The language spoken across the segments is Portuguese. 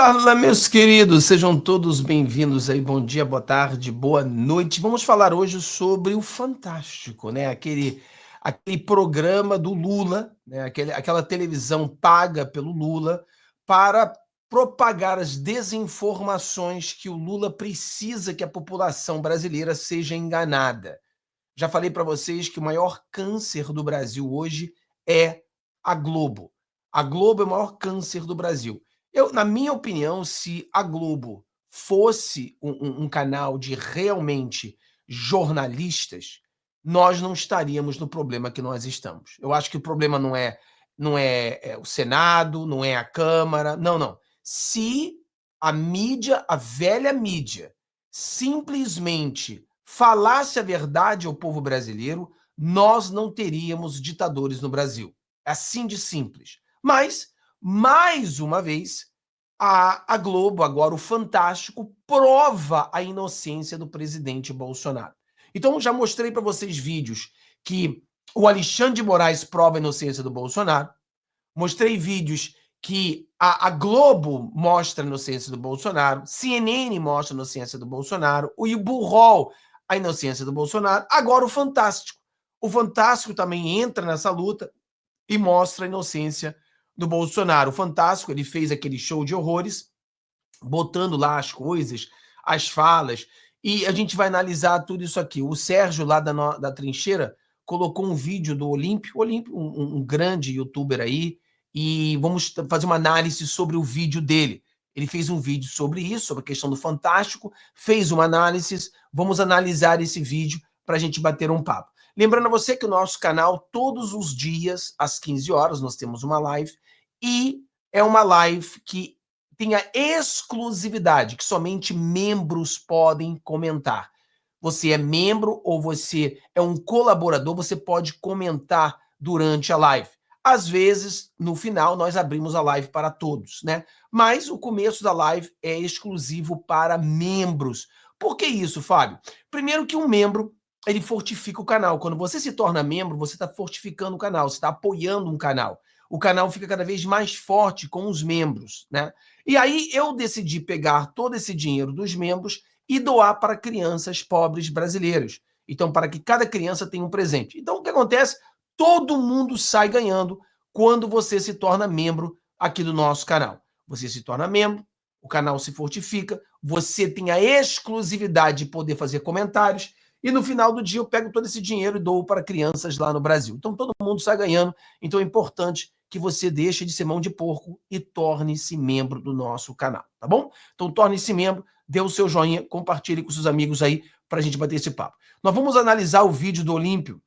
Fala, meus queridos, sejam todos bem-vindos aí. Bom dia, boa tarde, boa noite. Vamos falar hoje sobre o Fantástico, né? Aquele programa do Lula, né? Aquela televisão paga pelo Lula para propagar as desinformações que o Lula precisa que a população brasileira seja enganada. Já falei para vocês que o maior câncer do Brasil hoje é a Globo. A Globo é o maior câncer do Brasil. Na minha opinião, se a Globo fosse um canal de realmente jornalistas, nós não estaríamos no problema que nós estamos. Eu acho que o problema não é o Senado, não é a Câmara, não. Se a mídia, a velha mídia, simplesmente falasse a verdade ao povo brasileiro, nós não teríamos ditadores no Brasil. É assim de simples. Mas, mais uma vez, a Globo, agora o Fantástico, prova a inocência do presidente Bolsonaro. Então, já mostrei para vocês vídeos que o Alexandre de Moraes prova a inocência do Bolsonaro. Mostrei vídeos que a Globo mostra a inocência do Bolsonaro, CNN mostra a inocência do Bolsonaro, o Iburrol a inocência do Bolsonaro, agora o Fantástico. O Fantástico também entra nessa luta e mostra a inocência do Bolsonaro. O Fantástico, ele fez aquele show de horrores, botando lá as coisas, as falas, e a gente vai analisar tudo isso aqui. O Sérgio, lá da Trincheira, colocou um vídeo do Olímpio, um grande youtuber aí, e vamos fazer uma análise sobre o vídeo dele. Ele fez um vídeo sobre isso, sobre a questão do Fantástico, fez uma análise, vamos analisar esse vídeo para a gente bater um papo. Lembrando a você que o nosso canal, todos os dias, às 15 horas, nós temos uma live, e é uma live que tem a exclusividade, que somente membros podem comentar. Você é membro ou você é um colaborador, você pode comentar durante a live. Às vezes, no final, nós abrimos a live para todos, né? Mas o começo da live é exclusivo para membros. Por que isso, Fábio? Primeiro que um membro, ele fortifica o canal. Quando você se torna membro, você está fortificando o canal, você está apoiando um canal. O canal fica cada vez mais forte com os membros, né? E aí eu decidi pegar todo esse dinheiro dos membros e doar para crianças pobres brasileiras. Então, para que cada criança tenha um presente. Então, o que acontece? Todo mundo sai ganhando quando você se torna membro aqui do nosso canal. Você se torna membro, o canal se fortifica, você tem a exclusividade de poder fazer comentários, e no final do dia eu pego todo esse dinheiro e dou para crianças lá no Brasil. Então, todo mundo sai ganhando. Então, é importante que você deixe de ser mão de porco e torne-se membro do nosso canal, tá bom? Então, torne-se membro, dê o seu joinha, compartilhe com seus amigos aí para a gente bater esse papo. Nós vamos analisar o vídeo do Olímpio,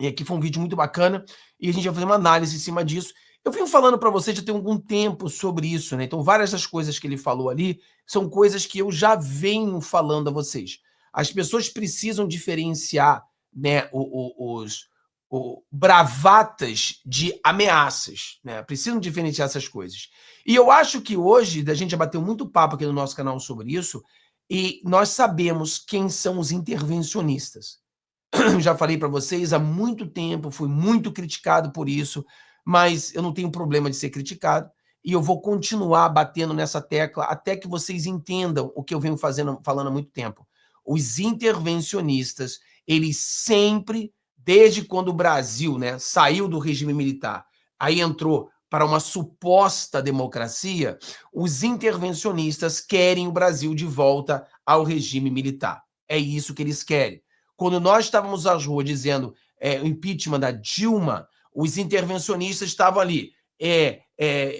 e aqui foi um vídeo muito bacana, e a gente vai fazer uma análise em cima disso. Eu venho falando para vocês já tem algum tempo sobre isso, né? Então, várias das coisas que ele falou ali são coisas que eu já venho falando a vocês. As pessoas precisam diferenciar, né, os bravatas de ameaças, né? Precisam diferenciar essas coisas. E eu acho que hoje, a gente já bateu muito papo aqui no nosso canal sobre isso, e nós sabemos quem são os intervencionistas. Já falei para vocês há muito tempo, fui muito criticado por isso, mas eu não tenho problema de ser criticado, e eu vou continuar batendo nessa tecla até que vocês entendam o que eu venho falando há muito tempo. Os intervencionistas, eles sempre, desde quando o Brasil, né, saiu do regime militar, aí entrou para uma suposta democracia, os intervencionistas querem o Brasil de volta ao regime militar. É isso que eles querem. Quando nós estávamos às ruas dizendo o impeachment da Dilma, os intervencionistas estavam ali.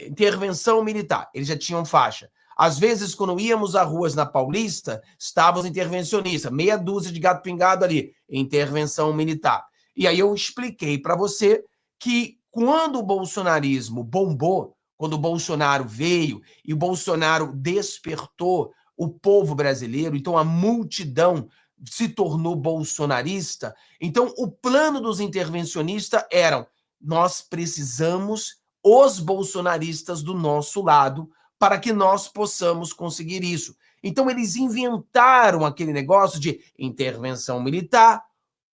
Intervenção militar, eles já tinham faixa. Às vezes, quando íamos às ruas na Paulista, estavam os intervencionistas, meia dúzia de gato pingado ali, intervenção militar. E aí eu expliquei para você que quando o bolsonarismo bombou, quando o Bolsonaro veio e o Bolsonaro despertou o povo brasileiro, então a multidão se tornou bolsonarista, então o plano dos intervencionistas era: nós precisamos os bolsonaristas do nosso lado para que nós possamos conseguir isso. Então eles inventaram aquele negócio de intervenção militar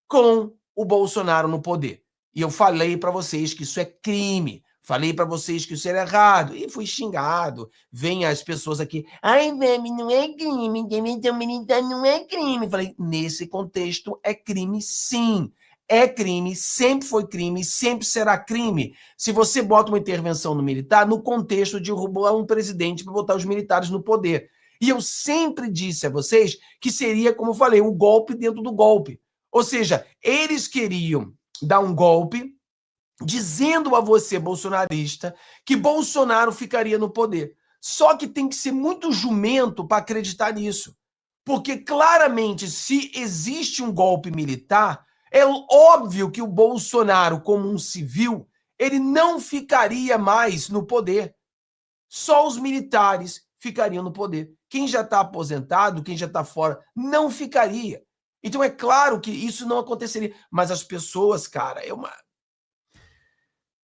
com o Bolsonaro no poder. E eu falei para vocês que isso é crime. Falei para vocês que isso era errado. E fui xingado. Vem as pessoas aqui. Ai, Veme, não é crime. Intervenção militar não é crime. Falei, nesse contexto é crime sim. É crime, sempre foi crime, sempre será crime. Se você bota uma intervenção no militar no contexto de derrubar um presidente para botar os militares no poder. E eu sempre disse a vocês que seria, como eu falei, um golpe dentro do golpe. Ou seja, eles queriam dar um golpe dizendo a você, bolsonarista, que Bolsonaro ficaria no poder. Só que tem que ser muito jumento para acreditar nisso. Porque claramente, se existe um golpe militar, é óbvio que o Bolsonaro, como um civil, ele não ficaria mais no poder. Só os militares ficariam no poder. Quem já está aposentado, quem já está fora, não ficaria. Então é claro que isso não aconteceria. Mas as pessoas, cara,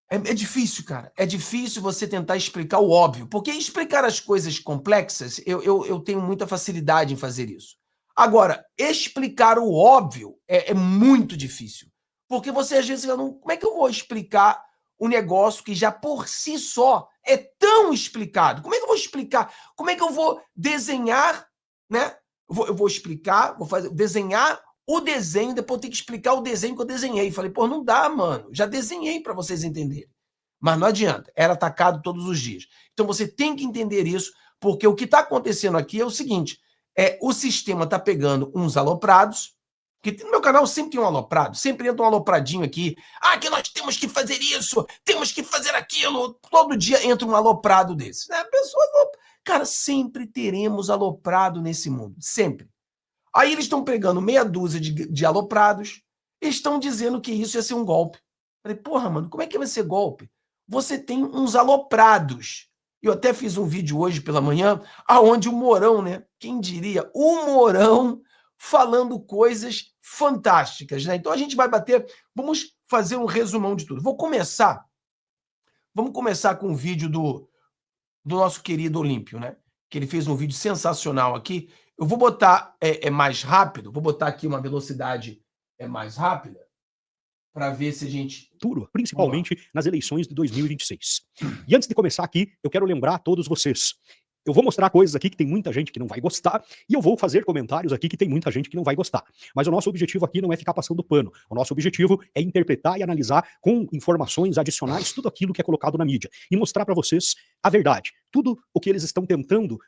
é difícil, cara. É difícil você tentar explicar o óbvio. Porque explicar as coisas complexas, eu tenho muita facilidade em fazer isso. Agora, explicar o óbvio é muito difícil. Porque você às vezes fala, como é que eu vou explicar um negócio que já por si só é tão explicado? Como é que eu vou explicar? Como é que eu vou desenhar, né? Eu vou explicar, desenhar o desenho, depois eu tenho que explicar o desenho que eu desenhei. Falei, pô, não dá, mano. Já desenhei para vocês entenderem. Mas não adianta. Era atacado todos os dias. Então você tem que entender isso, porque o que está acontecendo aqui é o seguinte, o sistema está pegando uns aloprados, que no meu canal sempre tem um aloprado, sempre entra um alopradinho aqui. Ah, que nós temos que fazer isso, temos que fazer aquilo. Todo dia entra um aloprado desse. Né? Pessoas, cara, sempre teremos aloprado nesse mundo. Sempre. Aí eles estão pegando meia dúzia de aloprados e estão dizendo que isso ia ser um golpe. Falei, porra, mano, como é que vai ser golpe? Você tem uns aloprados. Eu até fiz um vídeo hoje pela manhã, aonde o Mourão, né? Quem diria? O Mourão falando coisas fantásticas, né? Então a gente vai bater, vamos fazer um resumão de tudo. Vamos começar com um vídeo do nosso querido Olímpio, né? Que ele fez um vídeo sensacional aqui. Eu vou botar mais rápido, vou botar aqui uma velocidade mais rápida para ver se a gente... Principalmente nas eleições de 2026. E antes de começar aqui, eu quero lembrar a todos vocês. Eu vou mostrar coisas aqui que tem muita gente que não vai gostar, e eu vou fazer comentários aqui que tem muita gente que não vai gostar. Mas o nosso objetivo aqui não é ficar passando pano. O nosso objetivo é interpretar e analisar com informações adicionais tudo aquilo que é colocado na mídia. E mostrar para vocês a verdade. Tudo o que eles estão tentando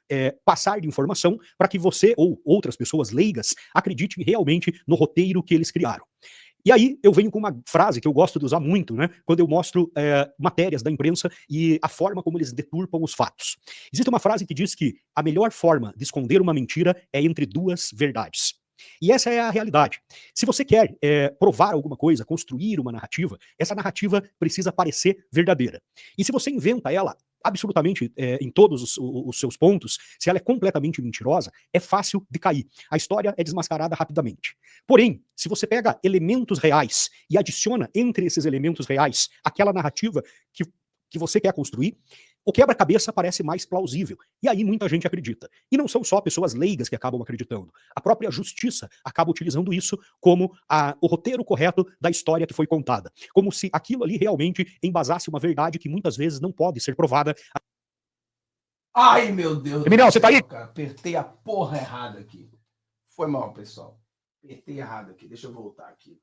passar de informação para que você ou outras pessoas leigas acreditem realmente no roteiro que eles criaram. E aí eu venho com uma frase que eu gosto de usar muito, né, quando eu mostro matérias da imprensa e a forma como eles deturpam os fatos. Existe uma frase que diz que a melhor forma de esconder uma mentira é entre duas verdades. E essa é a realidade. Se você quer provar alguma coisa, construir uma narrativa, essa narrativa precisa parecer verdadeira. E se você inventa ela absolutamente em todos os seus pontos, se ela é completamente mentirosa, é fácil de cair. A história é desmascarada rapidamente. Porém, se você pega elementos reais e adiciona entre esses elementos reais aquela narrativa que você quer construir, o quebra-cabeça parece mais plausível. E aí muita gente acredita. E não são só pessoas leigas que acabam acreditando. A própria justiça acaba utilizando isso como o roteiro correto da história que foi contada. Como se aquilo ali realmente embasasse uma verdade que muitas vezes não pode ser provada. Ai, meu Deus. Eminel, você tá aí? Cara, apertei a porra errada aqui. Foi mal, pessoal. Apertei errado aqui. Deixa eu voltar aqui.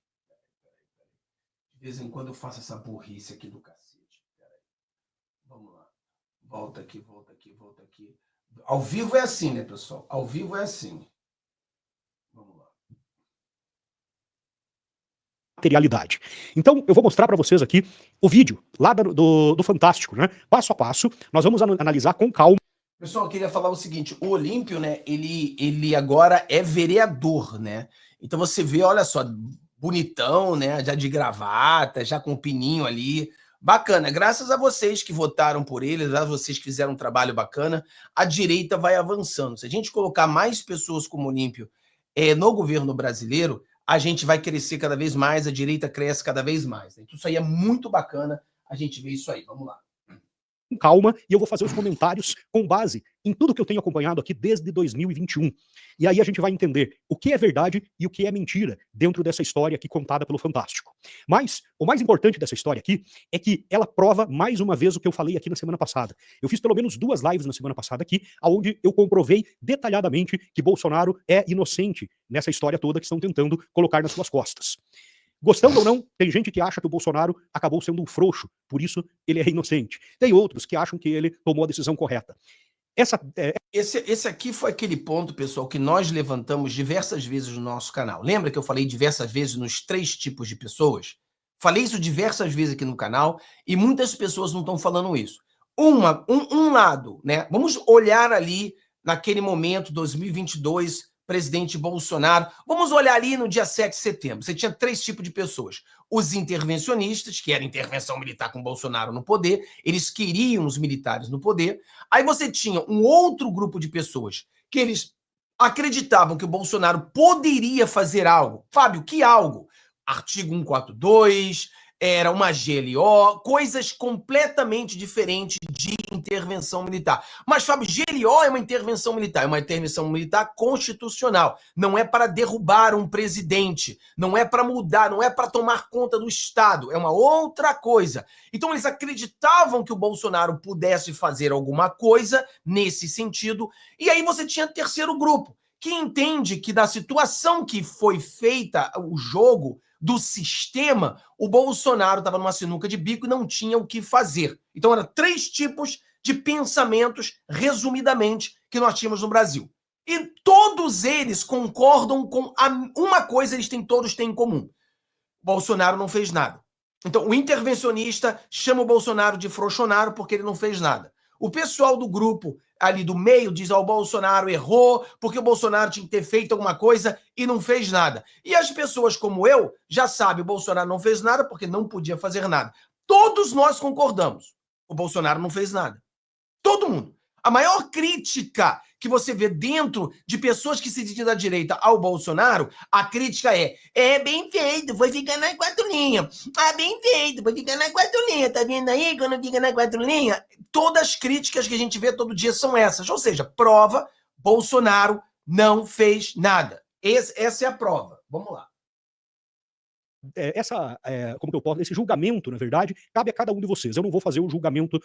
De vez em quando eu faço essa burrice aqui do cacete. Peraí. Vamos lá. Volta aqui, volta aqui, volta aqui. Ao vivo é assim, né, pessoal? Ao vivo é assim. Vamos lá. Materialidade. Então, eu vou mostrar para vocês aqui o vídeo lá do Fantástico, né? Passo a passo, nós vamos analisar com calma. Pessoal, eu queria falar o seguinte, o Olímpio, né, ele agora é vereador, né? Então você vê, olha só, bonitão, né, já de gravata, já com o pininho ali, bacana. Graças a vocês que votaram por ele, a vocês que fizeram um trabalho bacana, a direita vai avançando. Se a gente colocar mais pessoas como Olímpio no governo brasileiro, a gente vai crescer cada vez mais, a direita cresce cada vez mais. Então isso aí é muito bacana, a gente vê isso aí. Vamos lá. com calma e eu vou fazer os comentários com base em tudo que eu tenho acompanhado aqui desde 2021. E aí a gente vai entender o que é verdade e o que é mentira dentro dessa história aqui contada pelo Fantástico. Mas o mais importante dessa história aqui é que ela prova mais uma vez o que eu falei aqui na semana passada. Eu fiz pelo menos 2 lives na semana passada aqui, onde eu comprovei detalhadamente que Bolsonaro é inocente nessa história toda que estão tentando colocar nas suas costas. Gostando ou não, tem gente que acha que o Bolsonaro acabou sendo um frouxo, por isso ele é inocente. Tem outros que acham que ele tomou a decisão correta. Esse aqui foi aquele ponto, pessoal, que nós levantamos diversas vezes no nosso canal. Lembra que eu falei diversas vezes nos 3 tipos de pessoas? Falei isso diversas vezes aqui no canal e muitas pessoas não estão falando isso. Um lado, né? Vamos olhar ali naquele momento, 2022, presidente Bolsonaro. Vamos olhar ali no dia 7 de setembro. Você tinha 3 tipos de pessoas. Os intervencionistas, que era intervenção militar com Bolsonaro no poder, eles queriam os militares no poder. Aí você tinha um outro grupo de pessoas que eles acreditavam que o Bolsonaro poderia fazer algo. Fábio, que algo? Artigo 142, era uma GLO, coisas completamente diferentes de intervenção militar. Mas, Fábio, GLO é uma intervenção militar constitucional. Não é para derrubar um presidente, não é para mudar, não é para tomar conta do Estado, é uma outra coisa. Então, eles acreditavam que o Bolsonaro pudesse fazer alguma coisa nesse sentido, e aí você tinha terceiro grupo, que entende que da situação que foi feita o jogo, do sistema, o Bolsonaro estava numa sinuca de bico e não tinha o que fazer. Então, eram 3 tipos de pensamentos, resumidamente, que nós tínhamos no Brasil. E todos eles concordam com uma coisa, todos têm em comum. Bolsonaro não fez nada. Então, o intervencionista chama o Bolsonaro de frouxonaro porque ele não fez nada. O pessoal do grupo ali do meio diz: o Bolsonaro errou porque o Bolsonaro tinha que ter feito alguma coisa e não fez nada. E as pessoas como eu já sabem: o Bolsonaro não fez nada porque não podia fazer nada. Todos nós concordamos. O Bolsonaro não fez nada. Todo mundo. A maior crítica que você vê dentro de pessoas que se dizem da direita ao Bolsonaro, a crítica é bem feito, foi ficar nas 4 linhas. Bem feito, foi ficar nas 4 linhas. Tá vendo aí quando fica nas 4 linhas? Todas as críticas que a gente vê todo dia são essas. Ou seja, prova, Bolsonaro não fez nada. Essa é a prova. Vamos lá. Como que eu posso, esse julgamento, na verdade, cabe a cada um de vocês. Eu não vou fazer o julgamento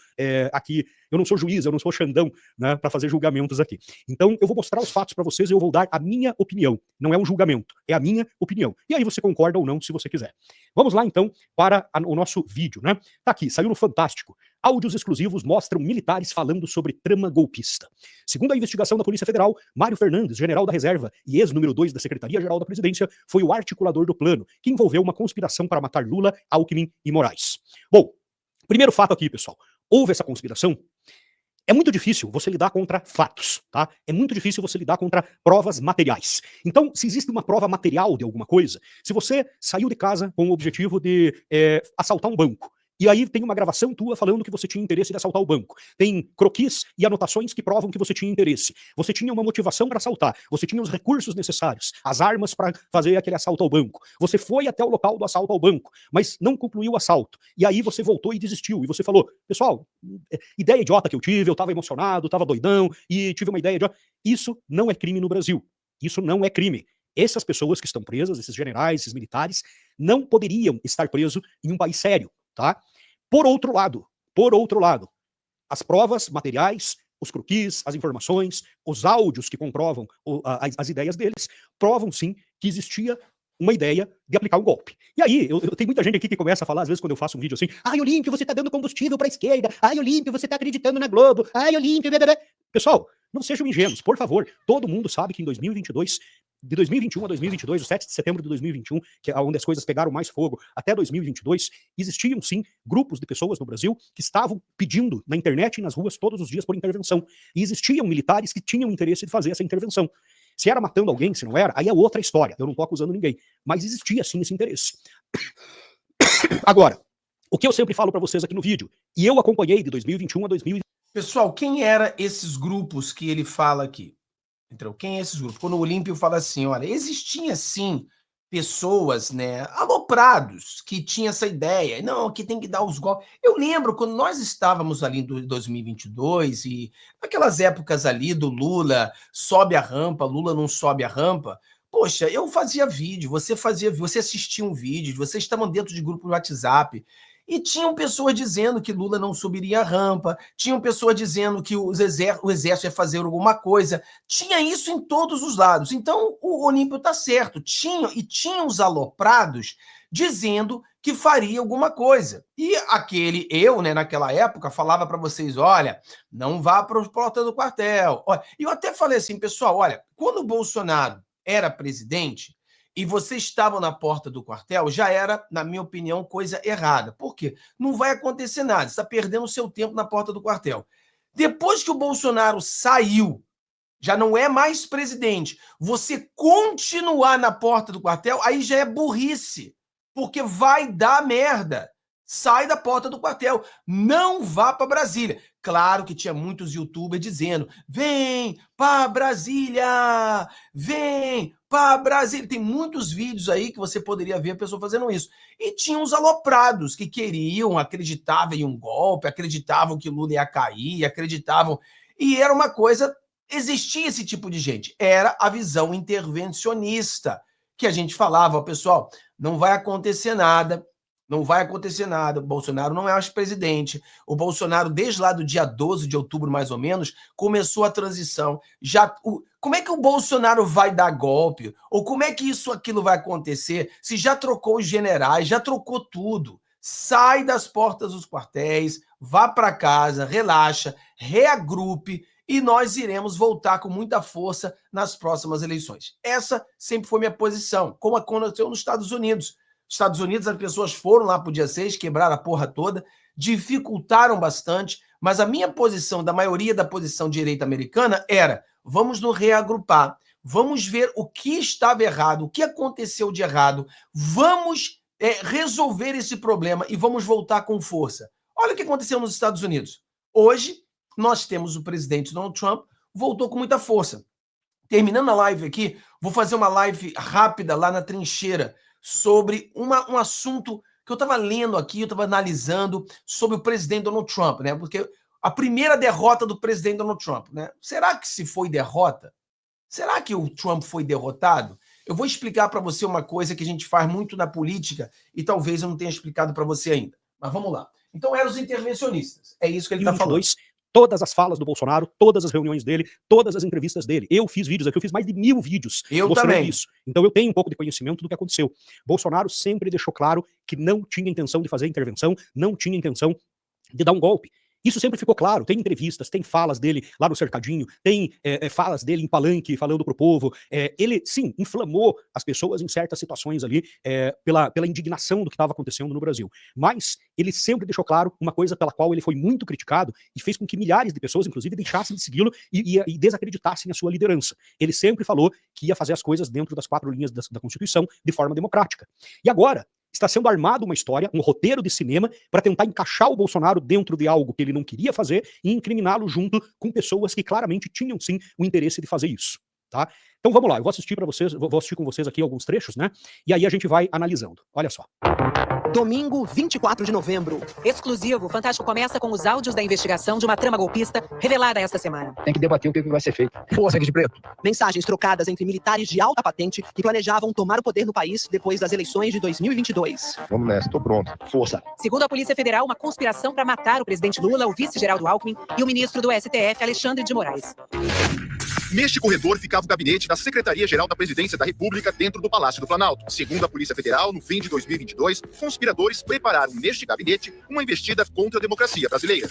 aqui, eu não sou juiz, eu não sou Xandão, né, para fazer julgamentos aqui. Então, eu vou mostrar os fatos para vocês e eu vou dar a minha opinião. Não é um julgamento, é a minha opinião. E aí você concorda ou não, se você quiser. Vamos lá, então, para o nosso vídeo, né? Tá aqui, saiu no Fantástico. Áudios exclusivos mostram militares falando sobre trama golpista. Segundo a investigação da Polícia Federal, Mário Fernandes, general da reserva e ex-número 2 da Secretaria-Geral da Presidência, foi o articulador do plano, que envolveu uma conspiração para matar Lula, Alckmin e Moraes. Bom, primeiro fato aqui, pessoal. Houve essa conspiração? É muito difícil você lidar contra fatos, tá? É muito difícil você lidar contra provas materiais. Então, se existe uma prova material de alguma coisa, se você saiu de casa com o objetivo de assaltar um banco, e aí tem uma gravação tua falando que você tinha interesse de assaltar o banco. Tem croquis e anotações que provam que você tinha interesse. Você tinha uma motivação para assaltar. Você tinha os recursos necessários, as armas para fazer aquele assalto ao banco. Você foi até o local do assalto ao banco, mas não concluiu o assalto. E aí você voltou e desistiu. E você falou: pessoal, ideia idiota que eu tive, eu estava emocionado, estava doidão e tive uma ideia idiota. Isso não é crime no Brasil. Isso não é crime. Essas pessoas que estão presas, esses generais, esses militares, não poderiam estar presos em um país sério, tá? Por outro lado, as provas materiais, os croquis, as informações, os áudios que comprovam as ideias deles, provam sim que existia uma ideia de aplicar um golpe. E aí, eu tenho muita gente aqui que começa a falar, às vezes, quando eu faço um vídeo assim: Olímpio, você tá dando combustível pra esquerda, Olímpio, você tá acreditando na Globo, Olímpio, blá. Pessoal, não sejam ingênuos, por favor. Todo mundo sabe que em 2022, de 2021 a 2022, o 7 de setembro de 2021, que é onde as coisas pegaram mais fogo, até 2022, existiam sim grupos de pessoas no Brasil que estavam pedindo na internet e nas ruas todos os dias por intervenção. E existiam militares que tinham interesse de fazer essa intervenção. Se era matando alguém, se não era, aí é outra história. Eu não tô acusando ninguém. Mas existia sim esse interesse. Agora, o que eu sempre falo para vocês aqui no vídeo, e eu acompanhei de 2021 a 2022. Pessoal, quem eram esses grupos que ele fala aqui? Então, quem é esses grupos? Quando o Olímpio fala assim: olha, existia sim pessoas, né, aloprados, que tinham essa ideia, não, que tem que dar os golpes. Eu lembro quando nós estávamos ali em 2022 e naquelas épocas ali do Lula, sobe a rampa, Lula não sobe a rampa, poxa, eu fazia vídeo, você assistia um vídeo, vocês estavam dentro de grupo no WhatsApp, e tinham pessoas dizendo que Lula não subiria a rampa, tinham pessoas dizendo que o exército ia fazer alguma coisa, tinha isso em todos os lados. Então, o Olímpio está certo. Tinha os aloprados dizendo que faria alguma coisa. E eu, né, naquela época, falava para vocês, olha, não vá para a porta do quartel. E eu até falei assim, pessoal, olha, quando o Bolsonaro era presidente e vocês estavam na porta do quartel, já era, na minha opinião, coisa errada. Por quê? Não vai acontecer nada, você está perdendo o seu tempo na porta do quartel. Depois que o Bolsonaro saiu, já não é mais presidente, você continuar na porta do quartel, aí já é burrice, porque vai dar merda. Sai da porta do quartel, não vá para Brasília. Claro que tinha muitos youtubers dizendo, vem para Brasília, vem para Brasília. Tem muitos vídeos aí que você poderia ver a pessoa fazendo isso. E tinha os aloprados que queriam, acreditavam em um golpe, acreditavam que Lula ia cair, acreditavam... E era uma coisa... Existia esse tipo de gente, era a visão intervencionista, que a gente falava, pessoal, não vai acontecer nada, não vai acontecer nada, o Bolsonaro não é mais presidente, o Bolsonaro, desde lá do dia 12 de outubro, mais ou menos, começou a transição, como é que o Bolsonaro vai dar golpe? Ou como é que aquilo vai acontecer se já trocou os generais, já trocou tudo? Sai das portas dos quartéis, vá para casa, relaxa, reagrupe, e nós iremos voltar com muita força nas próximas eleições. Essa sempre foi minha posição, como aconteceu nos Estados Unidos. Nos Estados Unidos, as pessoas foram lá para o dia 6, quebraram a porra toda, dificultaram bastante, mas a minha posição, da maioria da posição direita americana, era: vamos nos reagrupar, vamos ver o que estava errado, o que aconteceu de errado, vamos resolver esse problema e vamos voltar com força. Olha o que aconteceu nos Estados Unidos. Hoje, nós temos o presidente Donald Trump, voltou com muita força. Terminando a live aqui, vou fazer uma live rápida lá na trincheira sobre um assunto que eu estava lendo aqui, eu estava analisando sobre o presidente Donald Trump, né? Porque a primeira derrota do presidente Donald Trump, né? Será que se foi derrota? Será que o Trump foi derrotado? Eu vou explicar para você uma coisa que a gente faz muito na política e talvez eu não tenha explicado para você ainda. Mas vamos lá. Então, eram os intervencionistas. É isso que ele está falando. Todas as falas do Bolsonaro, todas as reuniões dele, todas as entrevistas dele. Eu fiz vídeos aqui, eu fiz mais de 1000 vídeos mostrando isso. Então eu tenho um pouco de conhecimento do que aconteceu. Bolsonaro sempre deixou claro que não tinha intenção de fazer intervenção, não tinha intenção de dar um golpe. Isso sempre ficou claro, tem entrevistas, tem falas dele lá no Cercadinho, tem falas dele em palanque falando pro povo. Ele, sim, inflamou as pessoas em certas situações ali pela indignação do que estava acontecendo no Brasil. Mas ele sempre deixou claro uma coisa pela qual ele foi muito criticado e fez com que milhares de pessoas, inclusive, deixassem de segui-lo e desacreditassem a sua liderança. Ele sempre falou que ia fazer as coisas dentro das 4 linhas da Constituição de forma democrática. E agora está sendo armado uma história, um roteiro de cinema, para tentar encaixar o Bolsonaro dentro de algo que ele não queria fazer e incriminá-lo junto com pessoas que claramente tinham, sim, o interesse de fazer isso. Tá? Então vamos lá, eu vou assistir para vocês, vou assistir com vocês aqui alguns trechos, né? E aí a gente vai analisando. Olha só. Domingo, 24 de novembro. Exclusivo, Fantástico começa com os áudios da investigação de uma trama golpista revelada esta semana. Tem que debater o que vai ser feito. Força aqui de preto. Mensagens trocadas entre militares de alta patente que planejavam tomar o poder no país depois das eleições de 2022. Vamos nessa, tô pronto. Força. Segundo a Polícia Federal, uma conspiração para matar o presidente Lula, o vice Geraldo Alckmin e o ministro do STF, Alexandre de Moraes. Neste corredor ficava o gabinete da Secretaria-Geral da Presidência da República dentro do Palácio do Planalto. Segundo a Polícia Federal, no fim de 2022, conspiradores prepararam neste gabinete uma investida contra a democracia brasileira.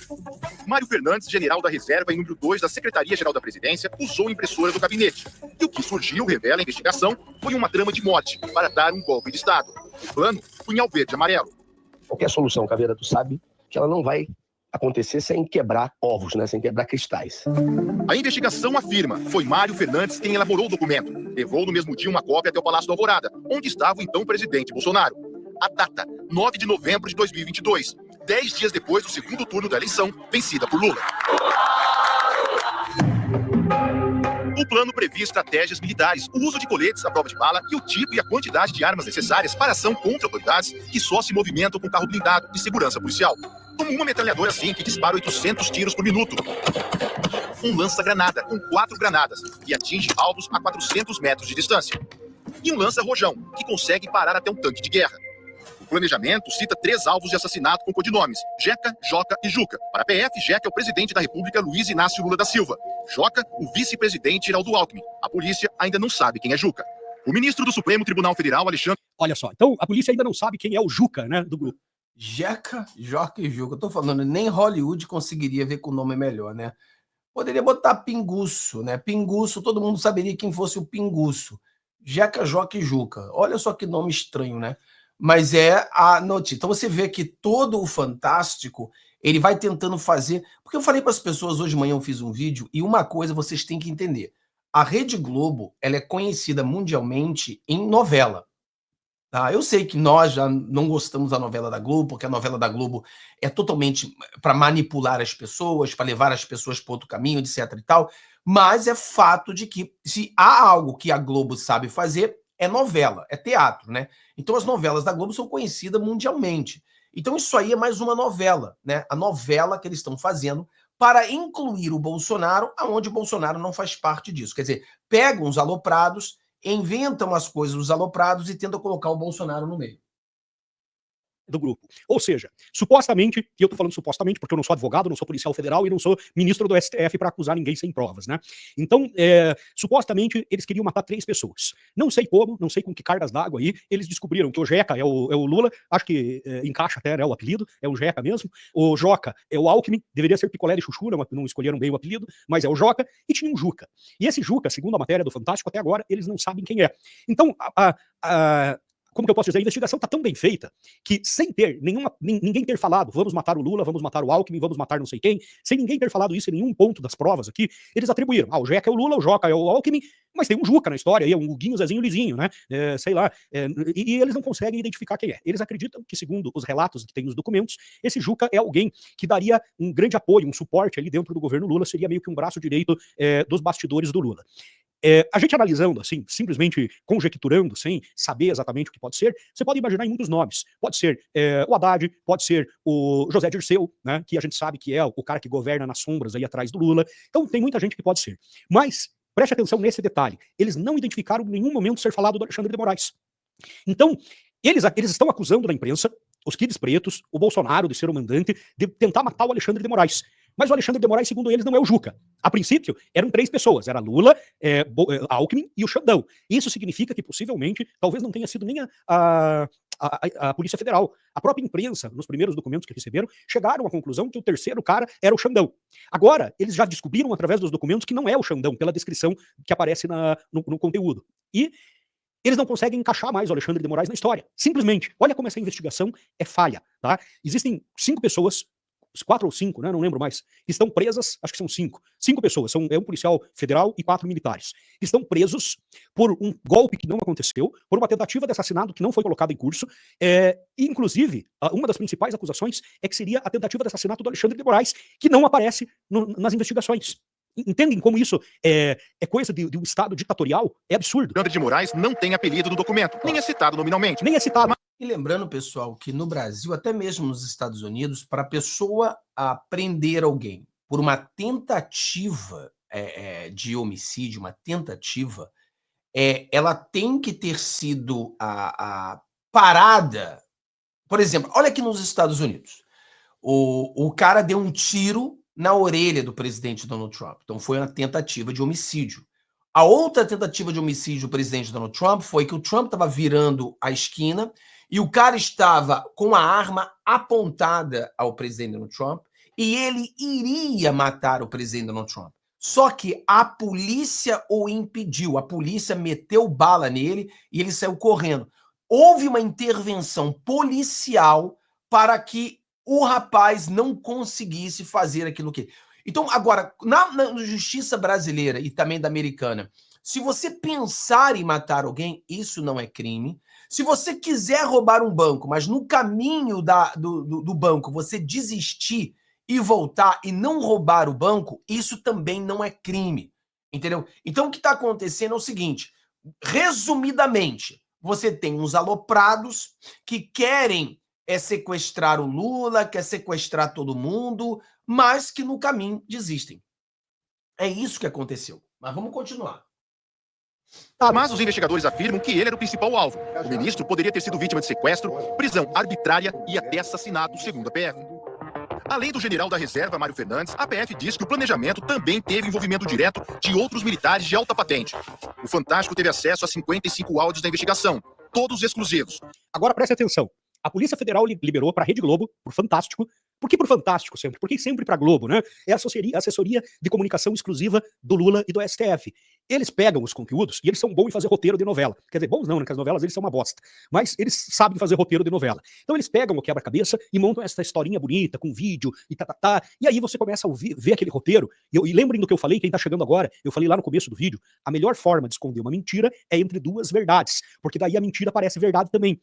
Mário Fernandes, general da reserva e número 2 da Secretaria-Geral da Presidência, usou a impressora do gabinete. E o que surgiu, revela a investigação, foi uma trama de morte para dar um golpe de Estado. O plano, punhal verde e amarelo. Qualquer solução, Caveira, tu sabe que ela não vai acontecer sem quebrar ovos, né? Sem quebrar cristais. A investigação afirma, foi Mário Fernandes quem elaborou o documento. Levou no mesmo dia uma cópia até o Palácio do Alvorada, onde estava o então presidente Bolsonaro. A data, 9 de novembro de 2022, 10 dias depois do segundo turno da eleição, vencida por Lula. O plano previa estratégias militares, o uso de coletes à prova de bala e o tipo e a quantidade de armas necessárias para ação contra autoridades que só se movimentam com carro blindado de segurança policial. Como uma metralhadora assim que dispara 800 tiros por minuto. Um lança-granada com 4 granadas, que atinge alvos a 400 metros de distância. E um lança-rojão, que consegue parar até um tanque de guerra. O planejamento cita 3 alvos de assassinato com codinomes: Jeca, Joca e Juca. Para a PF, Jeca é o presidente da República Luiz Inácio Lula da Silva. Joca, o vice-presidente Geraldo Alckmin. A polícia ainda não sabe quem é Juca. O ministro do Supremo Tribunal Federal, Alexandre... Olha só, então a polícia ainda não sabe quem é o Juca, né, do grupo. Jeca, Joca e Juca. Eu tô falando, nem Hollywood conseguiria ver com o nome melhor, né? Poderia botar Pinguço, né? Pinguço, todo mundo saberia quem fosse o Pinguço. Jeca, Joca e Juca. Olha só que nome estranho, né? Mas é a notícia. Então você vê que todo o Fantástico, ele vai tentando fazer... Porque eu falei para as pessoas, hoje de manhã eu fiz um vídeo, e uma coisa vocês têm que entender. A Rede Globo, ela é conhecida mundialmente em novela. Tá? Eu sei que nós já não gostamos da novela da Globo, porque a novela da Globo é totalmente para manipular as pessoas, para levar as pessoas para outro caminho, etc e tal, mas é fato de que se há algo que a Globo sabe fazer, é novela, é teatro, né? Então as novelas da Globo são conhecidas mundialmente. Então isso aí é mais uma novela, né? A novela que eles estão fazendo para incluir o Bolsonaro, aonde o Bolsonaro não faz parte disso. Quer dizer, pegam os aloprados, inventam as coisas dos aloprados e tentam colocar o Bolsonaro no meio. Do grupo. Ou seja, supostamente, e eu tô falando supostamente porque eu não sou advogado, não sou policial federal e não sou ministro do STF para acusar ninguém sem provas, né? Então, supostamente, eles queriam matar 3 pessoas. Não sei como, não sei com que cargas d'água aí, eles descobriram que o Jeca é o Lula, acho que encaixa até, né, o apelido, é o Jeca mesmo, o Joca é o Alckmin, deveria ser Picolé de Chuchu, não escolheram bem o apelido, mas é o Joca, e tinha um Juca. E esse Juca, segundo a matéria do Fantástico, até agora, eles não sabem quem é. Então, como que eu posso dizer? A investigação está tão bem feita que, sem ter ninguém ter falado, vamos matar o Lula, vamos matar o Alckmin, vamos matar não sei quem, sem ninguém ter falado isso em nenhum ponto das provas aqui, eles atribuíram. O Jeca é o Lula, o Joca é o Alckmin, mas tem um Juca na história, aí, um Guguinho, Zezinho, Lizinho, né? Sei lá. E eles não conseguem identificar quem é. Eles acreditam que, segundo os relatos que tem nos documentos, esse Juca é alguém que daria um grande apoio, um suporte ali dentro do governo Lula, seria meio que um braço direito dos bastidores do Lula. A gente analisando, assim, simplesmente conjecturando, sem saber exatamente o que pode ser, você pode imaginar em muitos nomes. Pode ser o Haddad, pode ser o José Dirceu, né, que a gente sabe que é o cara que governa nas sombras aí atrás do Lula. Então tem muita gente que pode ser. Mas, preste atenção nesse detalhe, eles não identificaram em nenhum momento ser falado do Alexandre de Moraes. Então, eles estão acusando na imprensa, os kids pretos, o Bolsonaro de ser o mandante, de tentar matar o Alexandre de Moraes. Mas o Alexandre de Moraes, segundo eles, não é o Juca. A princípio, eram 3 pessoas. Era Lula, Alckmin e o Xandão. Isso significa que, possivelmente, talvez não tenha sido nem a Polícia Federal. A própria imprensa, nos primeiros documentos que receberam, chegaram à conclusão que o terceiro cara era o Xandão. Agora, eles já descobriram, através dos documentos, que não é o Xandão, pela descrição que aparece no conteúdo. E eles não conseguem encaixar mais o Alexandre de Moraes na história. Simplesmente. Olha como essa investigação é falha. Tá? Existem 5 pessoas, 4 ou 5, né, não lembro mais, que estão presas, acho que são 5. 5 pessoas, é um policial federal e 4 militares. Estão presos por um golpe que não aconteceu, por uma tentativa de assassinato que não foi colocada em curso, e, inclusive, uma das principais acusações é que seria a tentativa de assassinato do Alexandre de Moraes, que não aparece nas investigações. Entendem como isso é coisa de um Estado ditatorial? É absurdo. Alexandre de Moraes não tem apelido no documento, nem é citado nominalmente. Nem é citado. E lembrando, pessoal, que no Brasil, até mesmo nos Estados Unidos, para a pessoa prender alguém por uma tentativa de homicídio, uma tentativa, ela tem que ter sido parada. Por exemplo, olha aqui nos Estados Unidos. O cara deu um tiro na orelha do presidente Donald Trump. Então foi uma tentativa de homicídio. A outra tentativa de homicídio do presidente Donald Trump foi que o Trump estava virando a esquina e o cara estava com a arma apontada ao presidente Donald Trump e ele iria matar o presidente Donald Trump. Só que a polícia o impediu. A polícia meteu bala nele e ele saiu correndo. Houve uma intervenção policial para que o rapaz não conseguisse fazer aquilo que... Então, agora, na justiça brasileira e também da americana, se você pensar em matar alguém, isso não é crime. Se você quiser roubar um banco, mas no caminho do banco você desistir e voltar e não roubar o banco, isso também não é crime. Entendeu? Então, o que está acontecendo é o seguinte, resumidamente, você tem uns aloprados que querem sequestrar o Lula, quer sequestrar todo mundo, mas que no caminho desistem. É isso que aconteceu. Mas vamos continuar. Mas os investigadores afirmam que ele era o principal alvo. O ministro poderia ter sido vítima de sequestro, prisão arbitrária e até assassinato, segundo a PF. Além do general da reserva, Mário Fernandes, a PF diz que o planejamento também teve envolvimento direto de outros militares de alta patente. O Fantástico teve acesso a 55 áudios da investigação, todos exclusivos. Agora preste atenção. A Polícia Federal liberou para a Rede Globo, por Fantástico. Por que por Fantástico sempre? Por que sempre para Globo, né? É a assessoria de comunicação exclusiva do Lula e do STF. Eles pegam os conteúdos e eles são bons em fazer roteiro de novela. Quer dizer, bons não, né? Porque as novelas eles são uma bosta. Mas eles sabem fazer roteiro de novela. Então eles pegam o quebra-cabeça e montam essa historinha bonita, com vídeo e E aí você começa a ver aquele roteiro. E lembrem do que eu falei, quem tá chegando agora, eu falei lá no começo do vídeo, a melhor forma de esconder uma mentira é entre duas verdades. Porque daí a mentira parece verdade também.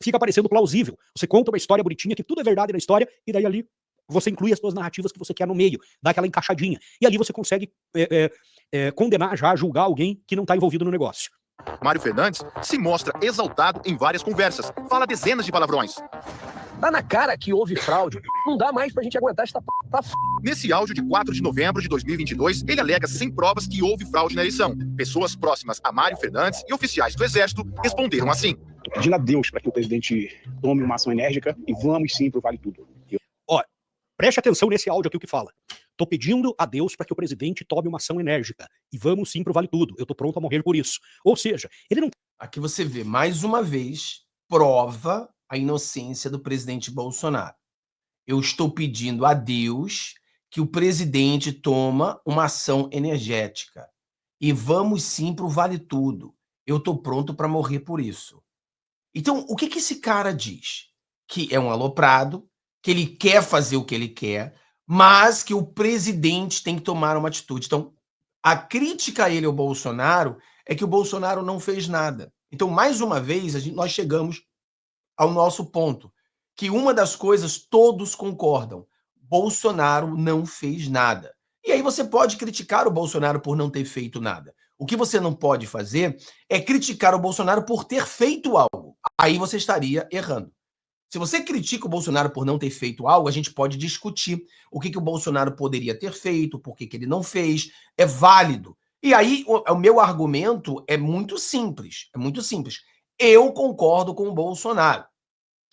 Fica parecendo plausível. Você conta uma história bonitinha, que tudo é verdade na história, e daí ali você inclui as suas narrativas que você quer no meio, dá aquela encaixadinha. E ali você consegue condenar já, julgar alguém que não está envolvido no negócio. Mário Fernandes se mostra exaltado em várias conversas, fala dezenas de palavrões. Dá na cara que houve fraude. Não dá mais pra gente aguentar essa Nesse áudio de 4 de novembro de 2022, ele alega sem provas que houve fraude na eleição. Pessoas próximas a Mário Fernandes e oficiais do Exército responderam assim. Estou pedindo a Deus para que o presidente tome uma ação enérgica e vamos sim pro Vale Tudo. Ó, preste atenção nesse áudio aqui o que fala. Tô pedindo a Deus para que o presidente tome uma ação enérgica e vamos sim pro Vale Tudo. Eu tô pronto a morrer por isso. Ou seja, ele não... Aqui você vê, mais uma vez, prova a inocência do presidente Bolsonaro. Eu estou pedindo a Deus que o presidente toma uma ação energética. E vamos sim pro Vale Tudo. Eu tô pronto para morrer por isso. Então, o que esse cara diz? Que é um aloprado, que ele quer fazer o que ele quer, mas que o presidente tem que tomar uma atitude. Então, a crítica a ele, ao Bolsonaro, é que o Bolsonaro não fez nada. Então, mais uma vez, nós chegamos ao nosso ponto, que uma das coisas todos concordam, Bolsonaro não fez nada. E aí você pode criticar o Bolsonaro por não ter feito nada. O que você não pode fazer é criticar o Bolsonaro por ter feito algo. Aí você estaria errando. Se você critica o Bolsonaro por não ter feito algo, a gente pode discutir o que o Bolsonaro poderia ter feito, por que ele não fez, é válido. E aí o meu argumento é muito simples, Eu concordo com o Bolsonaro.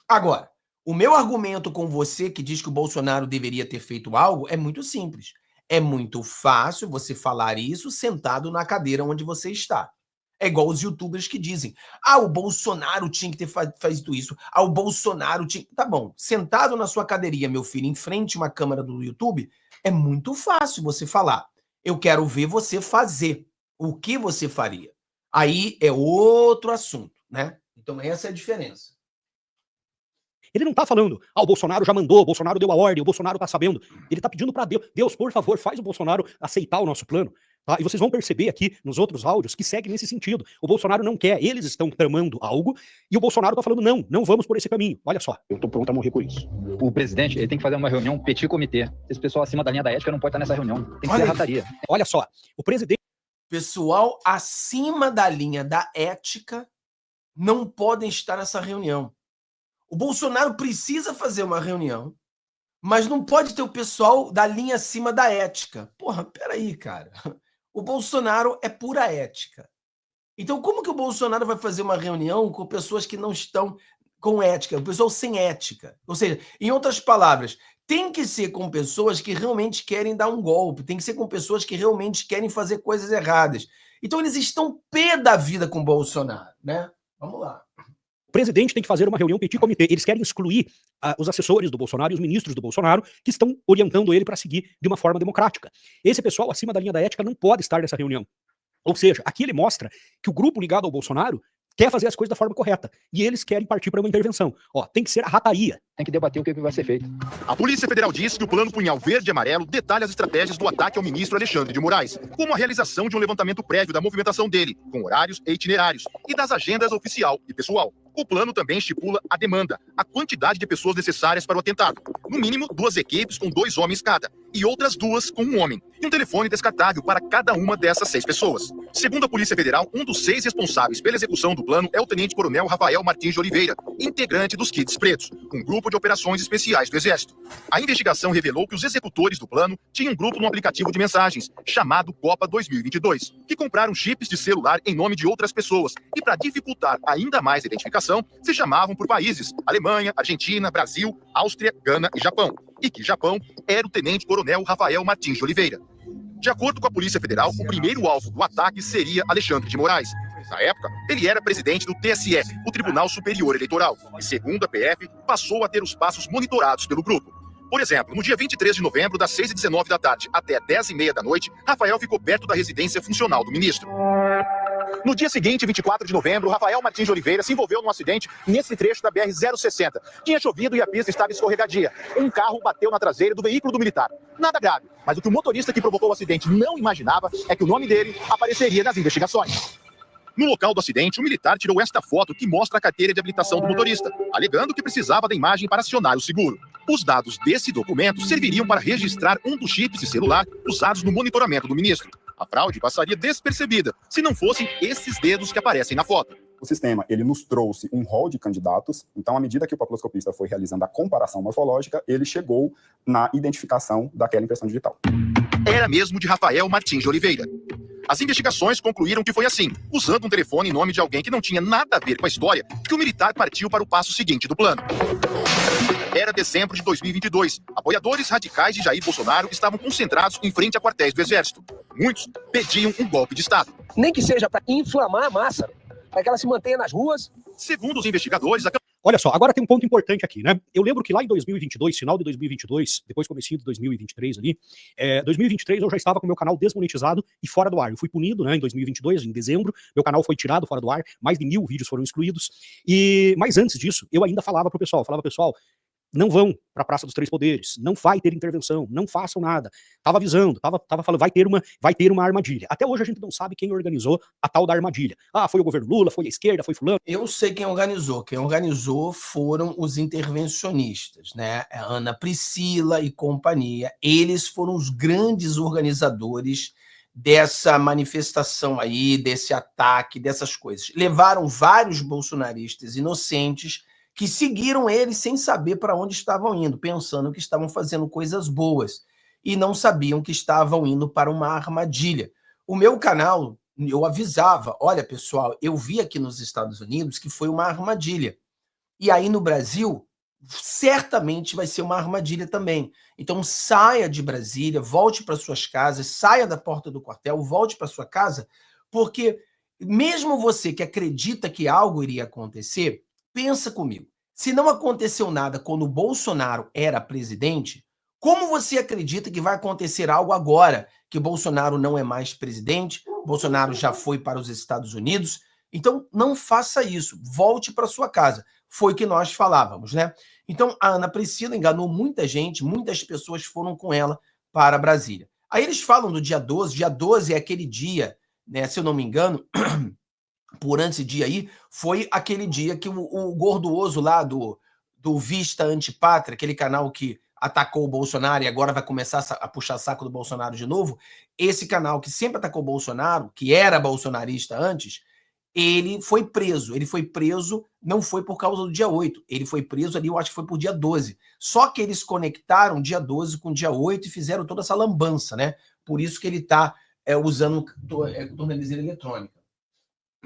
Agora, o meu argumento com você que diz que o Bolsonaro deveria ter feito algo é muito simples. É muito fácil você falar isso sentado na cadeira onde você está. É igual os youtubers que dizem, o Bolsonaro tinha que ter feito isso, o Bolsonaro tinha... Tá bom, sentado na sua cadeirinha, meu filho, em frente a uma câmera do YouTube, é muito fácil você falar. Eu quero ver você fazer. O que você faria? Aí é outro assunto, né? Então essa é a diferença. Ele não tá falando, o Bolsonaro já mandou, o Bolsonaro deu a ordem, o Bolsonaro tá sabendo. Ele tá pedindo para Deus, Deus, por favor, faz o Bolsonaro aceitar o nosso plano. Tá? E vocês vão perceber aqui nos outros áudios que segue nesse sentido. O Bolsonaro não quer, eles estão tramando algo e o Bolsonaro tá falando, não vamos por esse caminho. Olha só. Eu tô pronto a morrer por isso. O presidente, ele tem que fazer uma reunião petit comitê. Esse pessoal acima da linha da ética não pode estar nessa reunião. Tem que ser rataria. Olha só, o presidente... Pessoal acima da linha da ética não podem estar nessa reunião. O Bolsonaro precisa fazer uma reunião, mas não pode ter o pessoal da linha acima da ética. Porra, peraí, cara. O Bolsonaro é pura ética. Então, como que o Bolsonaro vai fazer uma reunião com pessoas que não estão com ética, o pessoal sem ética? Ou seja, em outras palavras, tem que ser com pessoas que realmente querem dar um golpe, tem que ser com pessoas que realmente querem fazer coisas erradas. Então, eles estão pé da vida com o Bolsonaro, né? Vamos lá. O presidente tem que fazer uma reunião petit comitê. Eles querem excluir os assessores do Bolsonaro e os ministros do Bolsonaro que estão orientando ele para seguir de uma forma democrática. Esse pessoal acima da linha da ética não pode estar nessa reunião. Ou seja, aqui ele mostra que o grupo ligado ao Bolsonaro quer fazer as coisas da forma correta. E eles querem partir para uma intervenção. Tem que ser a rataria. Tem que debater o que vai ser feito. A Polícia Federal diz que o Plano Punhal Verde e Amarelo detalha as estratégias do ataque ao ministro Alexandre de Moraes, como a realização de um levantamento prévio da movimentação dele, com horários e itinerários, e das agendas oficial e pessoal. O plano também estipula a demanda, a quantidade de pessoas necessárias para o atentado. No mínimo, 2 equipes com 2 homens cada, e outras 2 com 1 homem. e um telefone descartável para cada uma dessas 6 pessoas. Segundo a Polícia Federal, um dos 6 responsáveis pela execução do plano é o tenente-coronel Rafael Martins de Oliveira, integrante dos Kids Pretos, um grupo de operações especiais do Exército. A investigação revelou que os executores do plano tinham um grupo no aplicativo de mensagens, chamado Copa 2022, que compraram chips de celular em nome de outras pessoas e, para dificultar ainda mais a identificação, se chamavam por países: Alemanha, Argentina, Brasil, Áustria, Gana e Japão. E que Japão era o tenente-coronel Rafael Martins de Oliveira. De acordo com a Polícia Federal, o primeiro alvo do ataque seria Alexandre de Moraes. Na época, ele era presidente do TSE, o Tribunal Superior Eleitoral, e, segundo a PF, passou a ter os passos monitorados pelo grupo. Por exemplo, no dia 23 de novembro, das 6h19 da tarde até 10h30 da noite, Rafael ficou perto da residência funcional do ministro. No dia seguinte, 24 de novembro, Rafael Martins de Oliveira se envolveu num acidente nesse trecho da BR-060. Tinha chovido e a pista estava escorregadia. Um carro bateu na traseira do veículo do militar. Nada grave, mas o que o motorista que provocou o acidente não imaginava é que o nome dele apareceria nas investigações. No local do acidente, o militar tirou esta foto que mostra a carteira de habilitação do motorista, alegando que precisava da imagem para acionar o seguro. Os dados desse documento serviriam para registrar um dos chips de celular usados no monitoramento do ministro. A fraude passaria despercebida se não fossem esses dedos que aparecem na foto. O sistema, ele nos trouxe um rol de candidatos, então à medida que o papiloscopista foi realizando a comparação morfológica, ele chegou na identificação daquela impressão digital. Era mesmo de Rafael Martins de Oliveira. As investigações concluíram que foi assim, usando um telefone em nome de alguém que não tinha nada a ver com a história, que o militar partiu para o passo seguinte do plano. Era dezembro de 2022. Apoiadores radicais de Jair Bolsonaro estavam concentrados em frente a quartéis do Exército. Muitos pediam um golpe de Estado. Nem que seja para inflamar a massa, para que ela se mantenha nas ruas. Segundo os investigadores, Olha só, agora tem um ponto importante aqui, né? Eu lembro que lá em 2022, final de 2022, depois comecinho de 2023 ali, 2023 eu já estava com o meu canal desmonetizado e fora do ar. Eu fui punido, né, em 2022, em dezembro, meu canal foi tirado fora do ar, mais de 1000 vídeos foram excluídos. Mas antes disso, eu ainda falava pro pessoal, pessoal, não vão para a Praça dos Três Poderes, não vai ter intervenção, não façam nada. Tava avisando, tava falando, vai ter uma armadilha. Até hoje a gente não sabe quem organizou a tal da armadilha. Ah, foi o governo Lula, foi a esquerda, foi fulano. Eu sei quem organizou. Quem organizou foram os intervencionistas, né? A Ana Priscila e companhia. Eles foram os grandes organizadores dessa manifestação aí, desse ataque, dessas coisas. Levaram vários bolsonaristas inocentes que seguiram eles sem saber para onde estavam indo, pensando que estavam fazendo coisas boas e não sabiam que estavam indo para uma armadilha. O meu canal, eu avisava, olha pessoal, eu vi aqui nos Estados Unidos que foi uma armadilha. E aí no Brasil, certamente vai ser uma armadilha também. Então saia de Brasília, volte para suas casas, saia da porta do quartel, volte para sua casa, porque mesmo você que acredita que algo iria acontecer, pensa comigo, se não aconteceu nada quando o Bolsonaro era presidente, como você acredita que vai acontecer algo agora que Bolsonaro não é mais presidente, Bolsonaro já foi para os Estados Unidos? Então não faça isso, volte para sua casa. Foi o que nós falávamos, né? Então a Ana Priscila enganou muita gente, muitas pessoas foram com ela para Brasília. Aí eles falam do dia 12 é aquele dia, né, se eu não me engano, por esse dia aí, foi aquele dia que o gorduoso lá do Vista Antipátria, aquele canal que atacou o Bolsonaro e agora vai começar a puxar saco do Bolsonaro de novo, esse canal que sempre atacou o Bolsonaro, que era bolsonarista antes, ele foi preso. Ele foi preso, não foi por causa do dia 8, ele foi preso ali, eu acho que foi por dia 12. Só que eles conectaram dia 12 com dia 8 e fizeram toda essa lambança, né? Por isso que ele está usando tornozeleira eletrônica.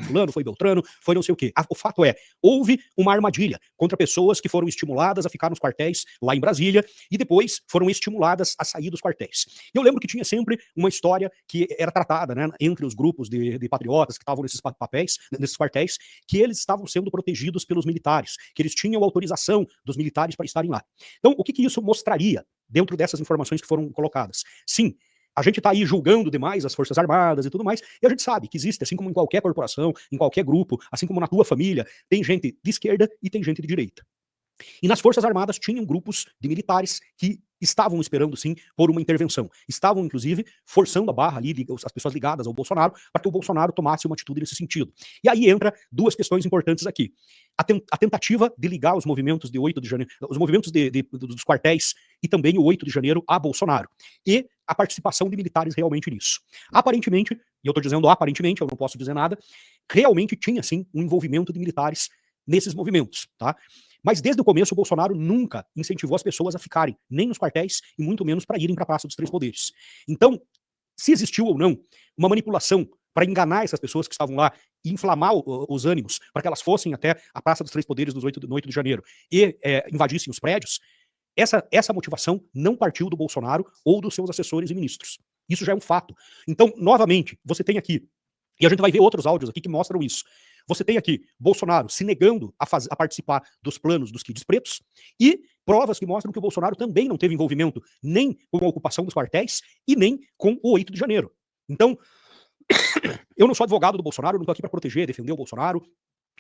Fulano, foi Beltrano, foi não sei o quê. O fato é, houve uma armadilha contra pessoas que foram estimuladas a ficar nos quartéis lá em Brasília e depois foram estimuladas a sair dos quartéis. E eu lembro que tinha sempre uma história que era tratada, né, entre os grupos de patriotas que estavam nesses papéis, nesses quartéis, que eles estavam sendo protegidos pelos militares, que eles tinham autorização dos militares para estarem lá. Então, o que isso mostraria dentro dessas informações que foram colocadas? Sim, a gente está aí julgando demais as Forças Armadas e tudo mais, e a gente sabe que existe, assim como em qualquer corporação, em qualquer grupo, assim como na tua família, tem gente de esquerda e tem gente de direita. E nas Forças Armadas tinham grupos de militares que estavam esperando, sim, por uma intervenção. Estavam, inclusive, forçando a barra ali, as pessoas ligadas ao Bolsonaro, para que o Bolsonaro tomasse uma atitude nesse sentido. E aí entra duas questões importantes aqui. A tentativa de ligar os movimentos de 8 de janeiro, os movimentos dos quartéis e também o 8 de janeiro a Bolsonaro. E a participação de militares realmente nisso. Aparentemente, e eu estou dizendo aparentemente, eu não posso dizer nada, realmente tinha, sim, um envolvimento de militares nesses movimentos, tá? Mas desde o começo o Bolsonaro nunca incentivou as pessoas a ficarem nem nos quartéis e muito menos para irem para a Praça dos Três Poderes. Então, se existiu ou não uma manipulação para enganar essas pessoas que estavam lá e inflamar os ânimos para que elas fossem até a Praça dos Três Poderes no 8 de janeiro e invadissem os prédios, essa motivação não partiu do Bolsonaro ou dos seus assessores e ministros. Isso já é um fato. Então, novamente, você tem aqui, e a gente vai ver outros áudios aqui que mostram isso. Você tem aqui Bolsonaro se negando a participar dos planos dos kits pretos e provas que mostram que o Bolsonaro também não teve envolvimento nem com a ocupação dos quartéis e nem com o 8 de janeiro. Então, eu não sou advogado do Bolsonaro, não estou aqui para proteger, defender o Bolsonaro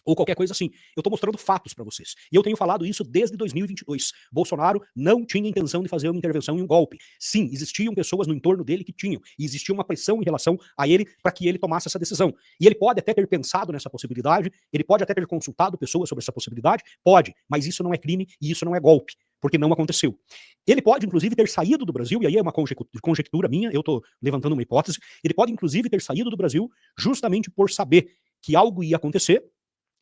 ou qualquer coisa assim. Eu estou mostrando fatos para vocês. E eu tenho falado isso desde 2022. Bolsonaro não tinha intenção de fazer uma intervenção e um golpe. Sim, existiam pessoas no entorno dele que tinham. E existia uma pressão em relação a ele para que ele tomasse essa decisão. E ele pode até ter pensado nessa possibilidade, ele pode até ter consultado pessoas sobre essa possibilidade, pode, mas isso não é crime e isso não é golpe, porque não aconteceu. Ele pode, inclusive, ter saído do Brasil, e aí é uma conjectura minha, eu estou levantando uma hipótese, ele pode, inclusive, ter saído do Brasil justamente por saber que algo ia acontecer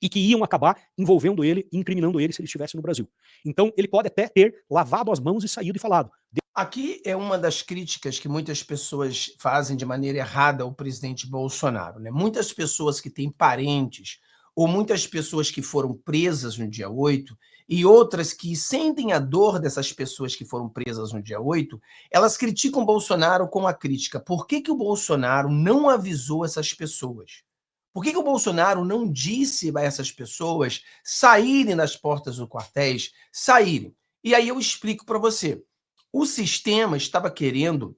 e que iam acabar envolvendo ele, incriminando ele se ele estivesse no Brasil. Então, ele pode até ter lavado as mãos e saído e falado. Aqui é uma das críticas que muitas pessoas fazem de maneira errada ao presidente Bolsonaro, né? Muitas pessoas que têm parentes ou muitas pessoas que foram presas no dia 8 e outras que sentem a dor dessas pessoas que foram presas no dia 8, elas criticam Bolsonaro com a crítica. Por que o Bolsonaro não avisou essas pessoas? Por que o Bolsonaro não disse a essas pessoas saírem das portas dos quartéis, saírem? E aí eu explico para você. O sistema estava querendo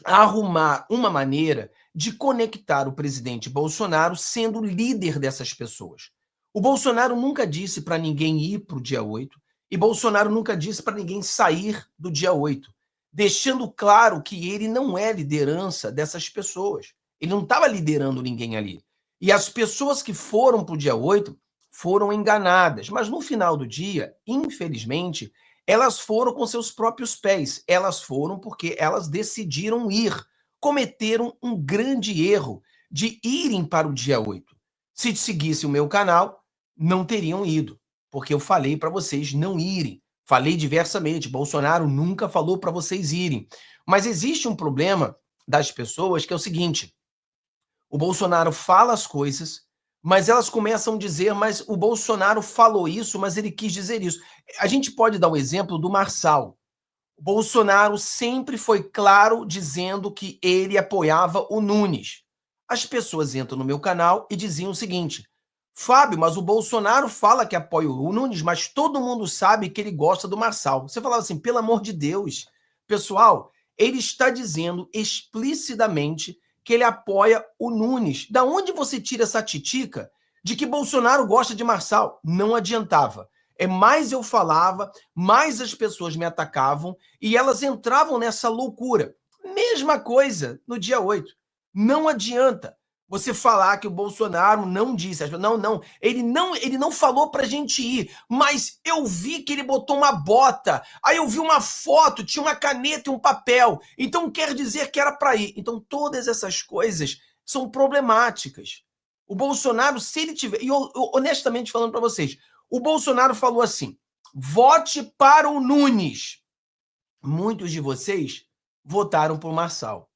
arrumar uma maneira de conectar o presidente Bolsonaro sendo líder dessas pessoas. O Bolsonaro nunca disse para ninguém ir para o dia 8 e Bolsonaro nunca disse para ninguém sair do dia 8, deixando claro que ele não é liderança dessas pessoas. Ele não estava liderando ninguém ali. E as pessoas que foram para o dia 8 foram enganadas. Mas no final do dia, infelizmente, elas foram com seus próprios pés. Elas foram porque elas decidiram ir. Cometeram um grande erro de irem para o dia 8. Se seguisse o meu canal, não teriam ido. Porque eu falei para vocês não irem. Falei diversamente. Bolsonaro nunca falou para vocês irem. Mas existe um problema das pessoas que é o seguinte. O Bolsonaro fala as coisas, mas elas começam a dizer, mas o Bolsonaro falou isso, mas ele quis dizer isso. A gente pode dar o exemplo do Marçal. O Bolsonaro sempre foi claro dizendo que ele apoiava o Nunes. As pessoas entram no meu canal e diziam o seguinte, Fábio, mas o Bolsonaro fala que apoia o Nunes, mas todo mundo sabe que ele gosta do Marçal. Você falava assim, pelo amor de Deus, pessoal, ele está dizendo explicitamente que ele apoia o Nunes. Da onde você tira essa titica de que Bolsonaro gosta de Marçal? Não adiantava. Mais eu falava, mais as pessoas me atacavam e elas entravam nessa loucura. Mesma coisa no dia 8. Não adianta você falar que o Bolsonaro não disse. Não, ele não falou pra gente ir, mas eu vi que ele botou uma bota, aí eu vi uma foto, tinha uma caneta e um papel, então quer dizer que era para ir. Então todas essas coisas são problemáticas. O Bolsonaro, se ele tiver, e eu honestamente falando para vocês, o Bolsonaro falou assim, vote para o Nunes. Muitos de vocês votaram por Marçal.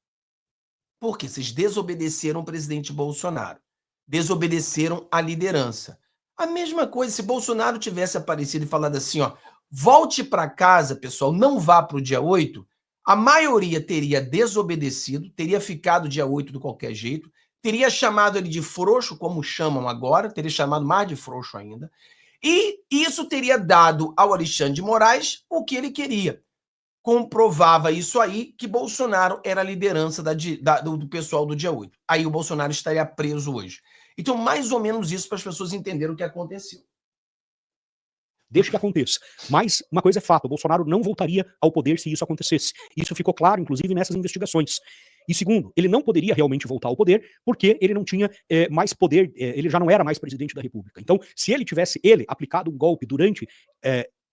Porque vocês desobedeceram o presidente Bolsonaro, desobedeceram a liderança. A mesma coisa, se Bolsonaro tivesse aparecido e falado assim, ó, volte para casa, pessoal, não vá para o dia 8, a maioria teria desobedecido, teria ficado dia 8 de qualquer jeito, teria chamado ele de frouxo, como chamam agora, teria chamado mais de frouxo ainda, e isso teria dado ao Alexandre de Moraes o que ele queria. Comprovava isso aí, que Bolsonaro era a liderança do pessoal do dia 8. Aí o Bolsonaro estaria preso hoje. Então, mais ou menos isso para as pessoas entenderem o que aconteceu. deixe que aconteça. Mas uma coisa é fato, o Bolsonaro não voltaria ao poder se isso acontecesse. Isso ficou claro, inclusive, nessas investigações. E segundo, ele não poderia realmente voltar ao poder porque ele não tinha mais poder, ele já não era mais presidente da República. Então, se ele tivesse aplicado um golpe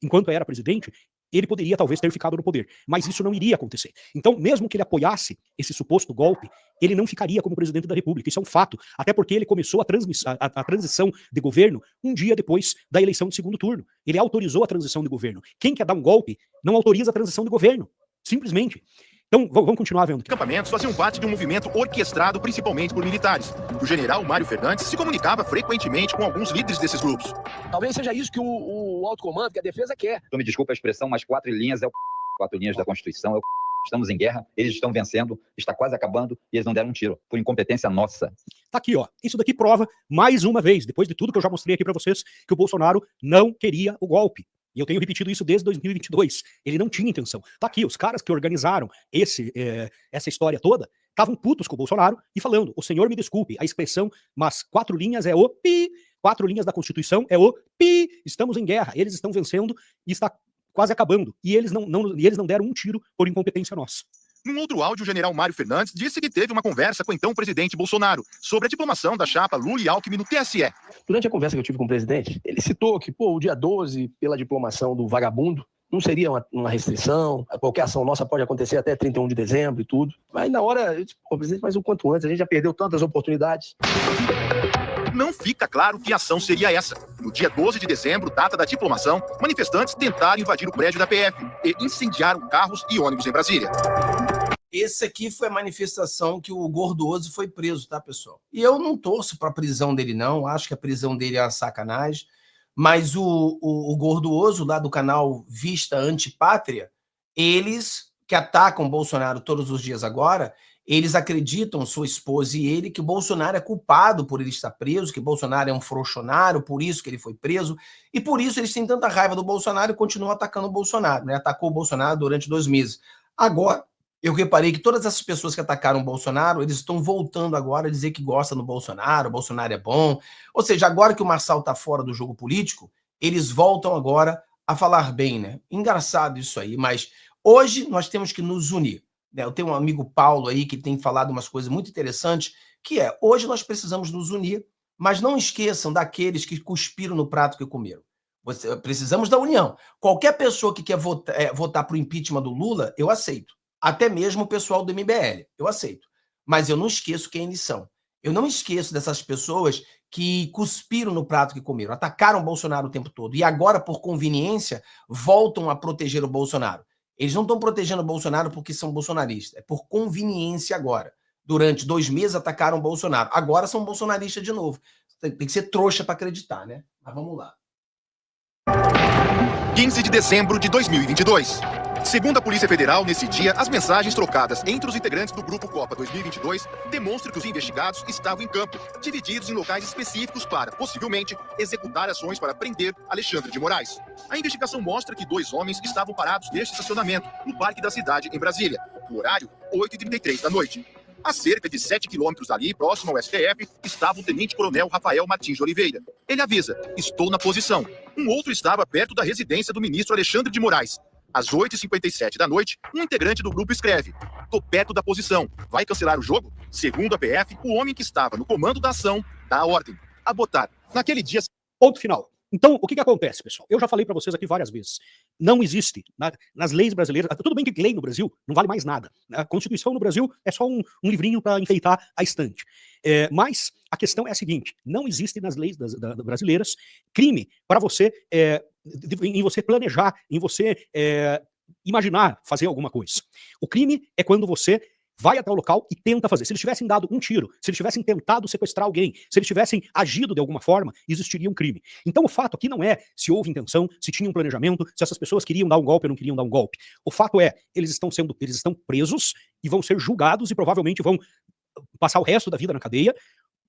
enquanto era presidente, ele poderia talvez ter ficado no poder, mas isso não iria acontecer. Então, mesmo que ele apoiasse esse suposto golpe, ele não ficaria como presidente da República, isso é um fato, até porque ele começou a transição de governo um dia depois da eleição de segundo turno. Ele autorizou a transição de governo. Quem quer dar um golpe não autoriza a transição de governo, simplesmente. Então, vamos continuar vendo. Os acampamentos faziam parte de um movimento orquestrado principalmente por militares. O general Mário Fernandes se comunicava frequentemente com alguns líderes desses grupos. Talvez seja isso que o alto comando, que a defesa quer. Então, me desculpa a expressão, mas 4 linhas é o 4 linhas da Constituição, é o estamos em guerra, eles estão vencendo, está quase acabando e eles não deram um tiro, por incompetência nossa. Tá aqui, ó. Isso daqui prova, mais uma vez, depois de tudo que eu já mostrei aqui pra vocês, que o Bolsonaro não queria o golpe. E eu tenho repetido isso desde 2022. Ele não tinha intenção. Tá aqui, os caras que organizaram essa história toda estavam putos com o Bolsonaro e falando, o senhor me desculpe, a expressão, mas 4 linhas é o pi, 4 linhas da Constituição é o pi, estamos em guerra, eles estão vencendo e está quase acabando. E eles não deram um tiro por incompetência nossa. Num outro áudio, o general Mário Fernandes disse que teve uma conversa com o então presidente Bolsonaro sobre a diplomação da chapa Lula e Alckmin no TSE. Durante a conversa que eu tive com o presidente, ele citou que, o dia 12, pela diplomação do vagabundo, não seria uma restrição, qualquer ação nossa pode acontecer até 31 de dezembro e tudo. Mas na hora, eu disse, presidente, mas o quanto antes, a gente já perdeu tantas oportunidades. Não fica claro que ação seria essa. No dia 12 de dezembro, data da diplomação, manifestantes tentaram invadir o prédio da PF e incendiaram carros e ônibus em Brasília. Esse aqui foi a manifestação que o Gordoso foi preso, tá, pessoal? E eu não torço para a prisão dele, não. Acho que a prisão dele é uma sacanagem. Mas o Gordoso, lá do canal Vista Antipátria, eles que atacam o Bolsonaro todos os dias agora, eles acreditam, sua esposa e ele, que o Bolsonaro é culpado por ele estar preso, que o Bolsonaro é um frouxonário, por isso que ele foi preso, e por isso eles têm tanta raiva do Bolsonaro e continuam atacando o Bolsonaro, né? Atacou o Bolsonaro durante 2 meses. Agora, eu reparei que todas essas pessoas que atacaram o Bolsonaro, eles estão voltando agora a dizer que gostam do Bolsonaro, o Bolsonaro é bom. Ou seja, agora que o Marçal está fora do jogo político, eles voltam agora a falar bem, né? Engraçado isso aí, mas hoje nós temos que nos unir. Eu tenho um amigo Paulo aí que tem falado umas coisas muito interessantes, que é, hoje nós precisamos nos unir, mas não esqueçam daqueles que cuspiram no prato que comeram. Precisamos da união. Qualquer pessoa que quer votar para o impeachment do Lula, eu aceito. Até mesmo o pessoal do MBL, eu aceito. Mas eu não esqueço quem eles são. Eu não esqueço dessas pessoas que cuspiram no prato que comeram, atacaram o Bolsonaro o tempo todo e agora, por conveniência, voltam a proteger o Bolsonaro. Eles não estão protegendo o Bolsonaro porque são bolsonaristas, é por conveniência agora. Durante 2 meses atacaram o Bolsonaro, agora são bolsonaristas de novo. Tem que ser trouxa para acreditar, né? Mas vamos lá. 15 de dezembro de 2022. Segundo a Polícia Federal, nesse dia, as mensagens trocadas entre os integrantes do Grupo Copa 2022 demonstram que os investigados estavam em campo, divididos em locais específicos para, possivelmente, executar ações para prender Alexandre de Moraes. A investigação mostra que 2 homens estavam parados neste estacionamento, no Parque da Cidade, em Brasília, no horário 8h33 da noite. A cerca de 7 quilômetros dali, próximo ao STF, estava o tenente-coronel Rafael Martins de Oliveira. Ele avisa, estou na posição. Um outro estava perto da residência do ministro Alexandre de Moraes. Às 8h57 da noite, um integrante do grupo escreve: tô perto da posição, vai cancelar o jogo? Segundo a PF, o homem que estava no comando da ação dá a ordem a botar. Naquele dia... Ponto final. Então, o que acontece, pessoal? Eu já falei para vocês aqui várias vezes. Não existe, nas leis brasileiras, tudo bem que lei no Brasil não vale mais nada. A Constituição no Brasil é só um livrinho para enfeitar a estante. Mas a questão é a seguinte, não existe nas leis brasileiras crime para você, em você planejar, em você imaginar fazer alguma coisa. O crime é quando você vai até o local e tenta fazer. Se eles tivessem dado um tiro, se eles tivessem tentado sequestrar alguém, se eles tivessem agido de alguma forma, existiria um crime. Então o fato aqui não é se houve intenção, se tinha um planejamento, se essas pessoas queriam dar um golpe ou não queriam dar um golpe. O fato é, eles estão presos e vão ser julgados e provavelmente vão passar o resto da vida na cadeia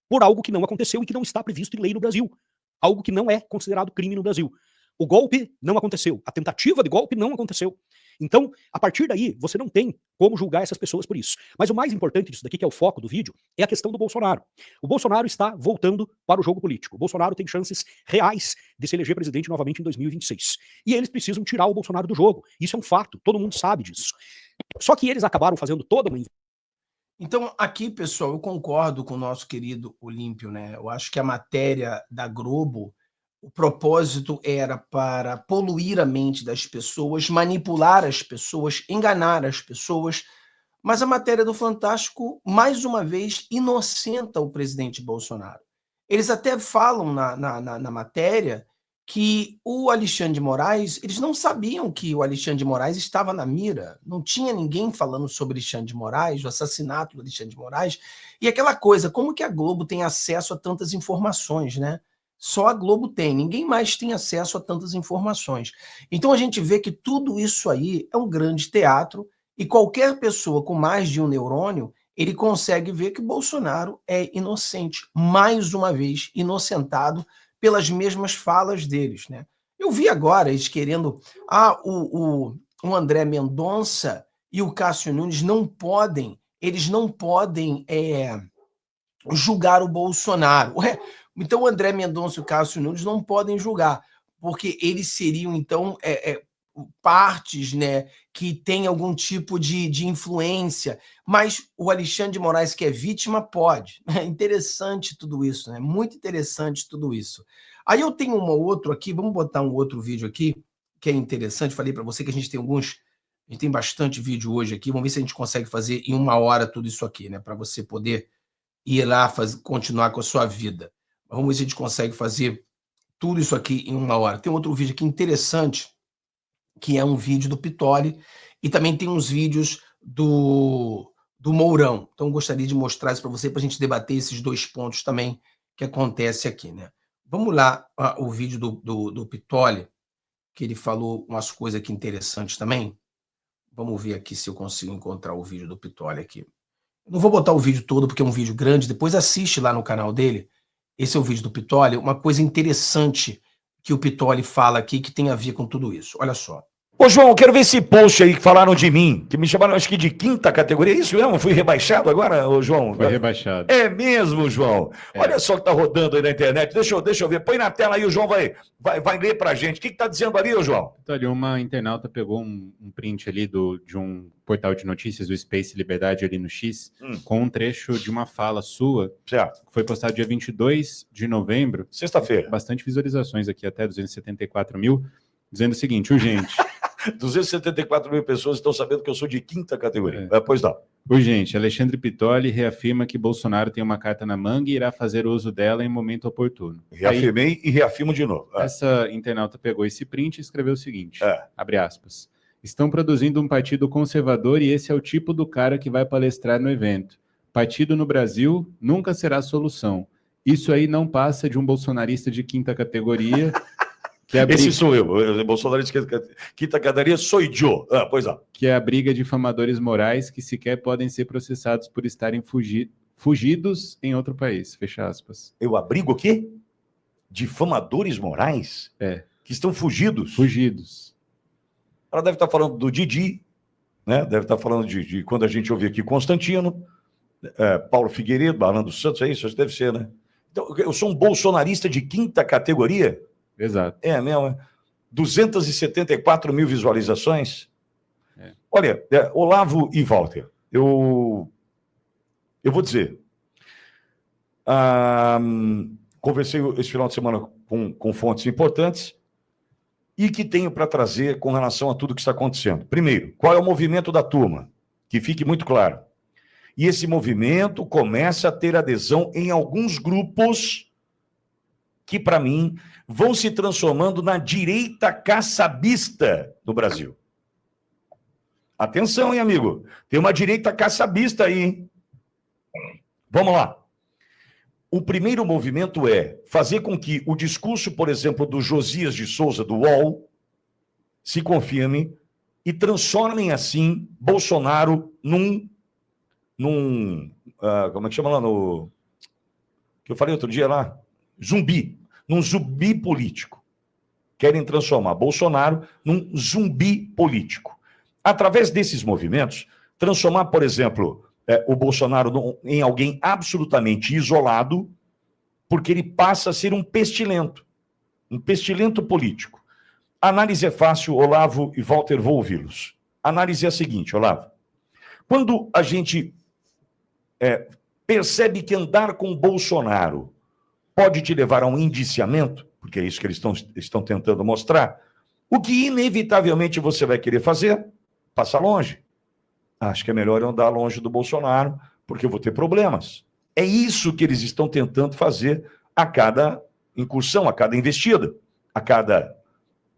por algo que não aconteceu e que não está previsto em lei no Brasil. Algo que não é considerado crime no Brasil. O golpe não aconteceu. A tentativa de golpe não aconteceu. Então, a partir daí, você não tem como julgar essas pessoas por isso. Mas o mais importante disso daqui, que é o foco do vídeo, é a questão do Bolsonaro. O Bolsonaro está voltando para o jogo político. O Bolsonaro tem chances reais de se eleger presidente novamente em 2026. E eles precisam tirar o Bolsonaro do jogo. Isso é um fato, todo mundo sabe disso. Só que eles acabaram fazendo toda uma... Então, aqui, pessoal, eu concordo com o nosso querido Olímpio, né? Eu acho que a matéria da Globo, o propósito era para poluir a mente das pessoas, manipular as pessoas, enganar as pessoas, mas a matéria do Fantástico, mais uma vez, inocenta o presidente Bolsonaro. Eles até falam na matéria que o Alexandre de Moraes, eles não sabiam que o Alexandre de Moraes estava na mira, não tinha ninguém falando sobre Alexandre de Moraes, o assassinato do Alexandre de Moraes, e aquela coisa, como que a Globo tem acesso a tantas informações, né? Só a Globo tem, ninguém mais tem acesso a tantas informações. Então a gente vê que tudo isso aí é um grande teatro, e qualquer pessoa com mais de um neurônio, ele consegue ver que o Bolsonaro é inocente, mais uma vez, inocentado pelas mesmas falas deles, né? Eu vi agora eles querendo... o André Mendonça e o Cássio Nunes não podem julgar o Bolsonaro. Ué, então o André Mendonça e o Cássio Nunes não podem julgar, porque eles seriam, então, partes, né, que têm algum tipo de influência, mas o Alexandre de Moraes, que é vítima, pode. É interessante tudo isso, né? Muito interessante tudo isso. Aí eu tenho um outro aqui, vamos botar um outro vídeo aqui, que é interessante, falei para você que a gente tem bastante vídeo hoje aqui, vamos ver se a gente consegue fazer em 1 hora tudo isso aqui, né, para você poder ir lá, continuar com a sua vida. Vamos ver se a gente consegue fazer tudo isso aqui em 1 hora. Tem outro vídeo aqui interessante, que é um vídeo do Pittoli, e também tem uns vídeos do Mourão. Então, eu gostaria de mostrar isso para você, para a gente debater esses 2 pontos também que acontece aqui, né? Vamos lá, o vídeo do Pittoli, que ele falou umas coisas aqui interessantes também. Vamos ver aqui se eu consigo encontrar o vídeo do Pittoli aqui. Não vou botar o vídeo todo, porque é um vídeo grande, depois assiste lá no canal dele. Esse é o vídeo do Pittoli, uma coisa interessante que o Pittoli fala aqui, que tem a ver com tudo isso. Olha só. Ô, João, eu quero ver esse post aí que falaram de mim, que me chamaram, acho que de 5ª categoria. É isso mesmo? Fui rebaixado agora, ô, João? Foi rebaixado. É mesmo, João? Olha só o que tá rodando aí na internet. Deixa eu ver. Põe na tela aí, o João vai ler pra gente. O que tá dizendo ali, ô, João? Então, ali, uma internauta pegou um print ali de um portal de notícias, do Space Liberdade, ali no X, com um trecho de uma fala sua, certo, que foi postado dia 22 de novembro. Sexta-feira. Bastante visualizações aqui, até 274 mil, dizendo o seguinte: urgente. 274 mil pessoas estão sabendo que eu sou de 5ª categoria. Pois não. Urgente. Alexandre Pittoli reafirma que Bolsonaro tem uma carta na manga e irá fazer uso dela em momento oportuno. Reafirmei e reafirmo de novo. Essa internauta pegou esse print e escreveu o seguinte, abre aspas: estão produzindo um partido conservador e esse é o tipo do cara que vai palestrar no evento. Partido no Brasil nunca será a solução. Isso aí não passa de um bolsonarista de 5ª categoria... Esse sou eu, bolsonarista de 5ª categoria, sou eu. Pois não. Que é a briga de difamadores morais que sequer podem ser processados por estarem fugidos em outro país. Fecha aspas. Eu abrigo o quê? Difamadores morais? Que estão fugidos? Fugidos. Ela deve estar falando do Didi, né? Deve estar falando de quando a gente ouviu aqui Constantino, Paulo Figueiredo, Barlando Santos, é isso? Deve ser, né? Então, eu sou um bolsonarista de 5ª categoria? Exato. É mesmo, 274 mil visualizações. Olha, Olavo e Walter, eu vou dizer, conversei esse final de semana com fontes importantes e que tenho para trazer com relação a tudo que está acontecendo. Primeiro, qual é o movimento da turma? Que fique muito claro. E esse movimento começa a ter adesão em alguns grupos que, para mim, vão se transformando na direita caçabista do Brasil. Atenção, hein, amigo? Tem uma direita caçabista aí, hein? Vamos lá. O primeiro movimento é fazer com que o discurso, por exemplo, do Josias de Souza, do UOL, se confirme e transformem, assim, Bolsonaro num como é que chama lá no... que eu falei outro dia lá? Num zumbi político. Querem transformar Bolsonaro num zumbi político. Através desses movimentos, transformar, por exemplo, o Bolsonaro em alguém absolutamente isolado, porque ele passa a ser um pestilento político. A análise é fácil, Olavo e Walter, vou ouvi-los. A análise é a seguinte, Olavo. Quando a gente percebe que andar com Bolsonaro pode te levar a um indiciamento, porque é isso que eles estão tentando mostrar, o que inevitavelmente você vai querer fazer? Passa longe. Acho que é melhor eu andar longe do Bolsonaro, porque eu vou ter problemas. É isso que eles estão tentando fazer a cada incursão, a cada investida, a cada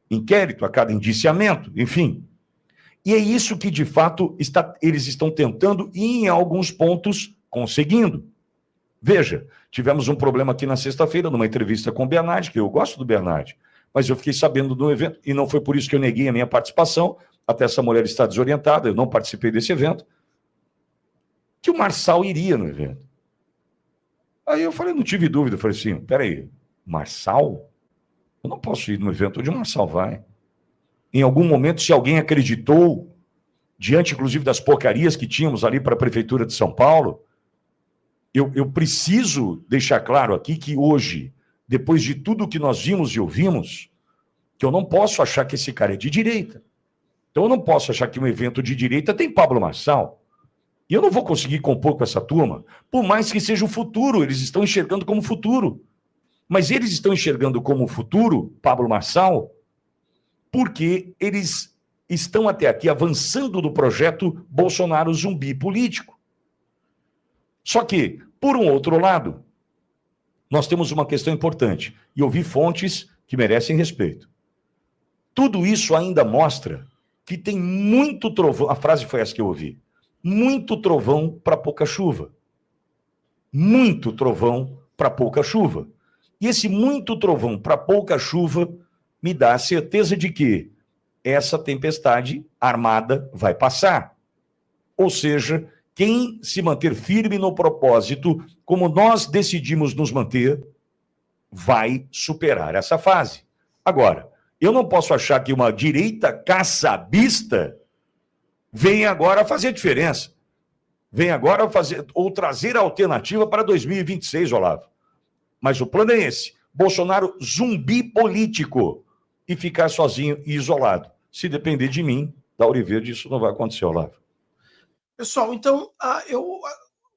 inquérito, a cada indiciamento, enfim. E é isso que, de fato, eles estão tentando e, em alguns pontos, conseguindo. Veja, tivemos um problema aqui na sexta-feira, numa entrevista com o Bernardi, que eu gosto do Bernardi, mas eu fiquei sabendo do evento, e não foi por isso que eu neguei a minha participação, até essa mulher está desorientada, eu não participei desse evento, que o Marçal iria no evento. Aí eu falei, não tive dúvida, eu falei assim, peraí, Marçal? Eu não posso ir no evento onde o Marçal vai. Em algum momento, se alguém acreditou, diante, inclusive, das porcarias que tínhamos ali para a Prefeitura de São Paulo, eu preciso deixar claro aqui que hoje, depois de tudo que nós vimos e ouvimos, que eu não posso achar que esse cara é de direita. Então eu não posso achar que um evento de direita tem Pablo Marçal. E eu não vou conseguir compor com essa turma, por mais que seja o futuro, eles estão enxergando como futuro. Mas eles estão enxergando como futuro, Pablo Marçal, porque eles estão até aqui avançando do projeto Bolsonaro zumbi político. Só que, por um outro lado, nós temos uma questão importante, e ouvi fontes que merecem respeito. Tudo isso ainda mostra que tem muito trovão, a frase foi essa que eu ouvi, muito trovão para pouca chuva. Muito trovão para pouca chuva. E esse muito trovão para pouca chuva me dá a certeza de que essa tempestade armada vai passar. Ou seja, quem se manter firme no propósito, como nós decidimos nos manter, vai superar essa fase. Agora, eu não posso achar que uma direita caçabista vem agora fazer diferença. Vem agora fazer ou trazer a alternativa para 2026, Olavo. Mas o plano é esse. Bolsonaro zumbi político e ficar sozinho e isolado. Se depender de mim, da Auriverde, isso não vai acontecer, Olavo. Pessoal, então, eu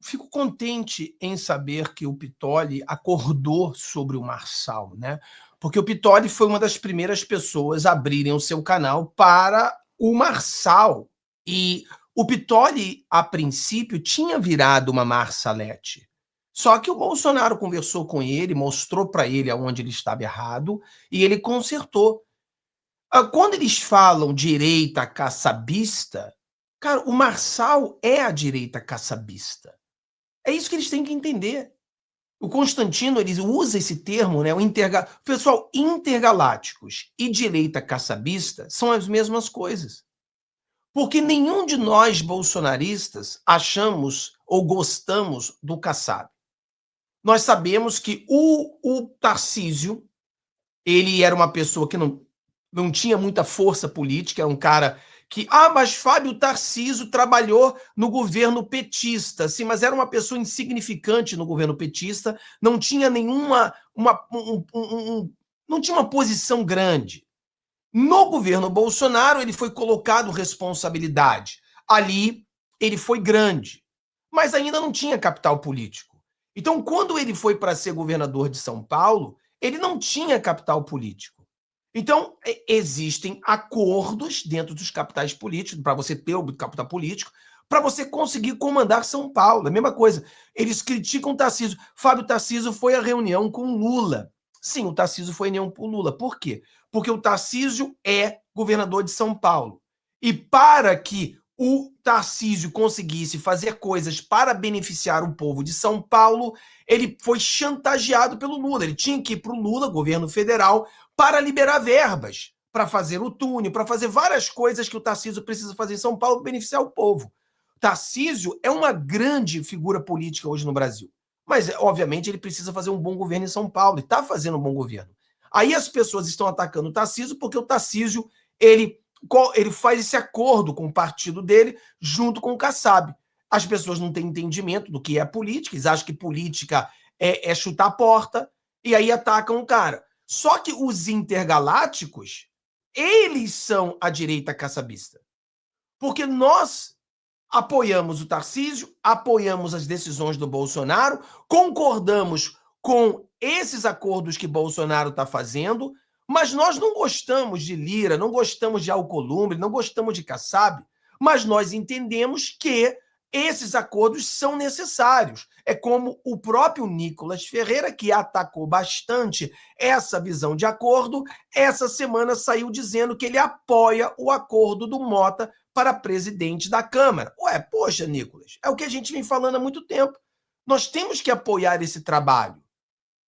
fico contente em saber que o Pittoli acordou sobre o Marçal, né? Porque o Pittoli foi uma das primeiras pessoas a abrirem o seu canal para o Marçal. E o Pittoli, a princípio, tinha virado uma Marsalete. Só que o Bolsonaro conversou com ele, mostrou para ele aonde ele estava errado e ele consertou. Quando eles falam direita caçabista, cara, o Marçal é a direita caçabista. É isso que eles têm que entender. O Constantino, ele usa esse termo, né? Pessoal, intergalácticos e direita caçabista são as mesmas coisas. Porque nenhum de nós bolsonaristas achamos ou gostamos do Kassab. Nós sabemos que o Tarcísio, ele era uma pessoa que não tinha muita força política, era um cara que, mas Fábio Tarcísio trabalhou no governo petista, sim, mas era uma pessoa insignificante no governo petista, não tinha nenhuma, não tinha uma posição grande. No governo Bolsonaro, ele foi colocado responsabilidade. Ali, ele foi grande, mas ainda não tinha capital político. Então, quando ele foi para ser governador de São Paulo, ele não tinha capital político. Então, existem acordos dentro dos capitais políticos, para você ter o capital político, para você conseguir comandar São Paulo. É a mesma coisa. Eles criticam o Tarcísio. Fábio Tarcísio foi à reunião com Lula. Sim, o Tarcísio foi à reunião com Lula. Por quê? Porque o Tarcísio é governador de São Paulo. E para que o Tarcísio conseguisse fazer coisas para beneficiar o povo de São Paulo, ele foi chantageado pelo Lula. Ele tinha que ir para o Lula, governo federal, para liberar verbas, para fazer o túnel, para fazer várias coisas que o Tarcísio precisa fazer em São Paulo para beneficiar o povo. Tarcísio é uma grande figura política hoje no Brasil. Mas, obviamente, ele precisa fazer um bom governo em São Paulo, e está fazendo um bom governo. Aí as pessoas estão atacando o Tarcísio porque o Tarcísio, ele ele faz esse acordo com o partido dele junto com o Kassab. As pessoas não têm entendimento do que é política, eles acham que política é chutar a porta, e aí atacam o cara. Só que os intergalácticos, eles são a direita kassabista. Porque nós apoiamos o Tarcísio, apoiamos as decisões do Bolsonaro, concordamos com esses acordos que Bolsonaro está fazendo, mas nós não gostamos de Lira, não gostamos de Alcolumbre, não gostamos de Kassab, mas nós entendemos que esses acordos são necessários. É como o próprio Nicolas Ferreira, que atacou bastante essa visão de acordo, essa semana saiu dizendo que ele apoia o acordo do Mota para presidente da Câmara. Ué, poxa, Nicolas, é o que a gente vem falando há muito tempo. Nós temos que apoiar esse trabalho,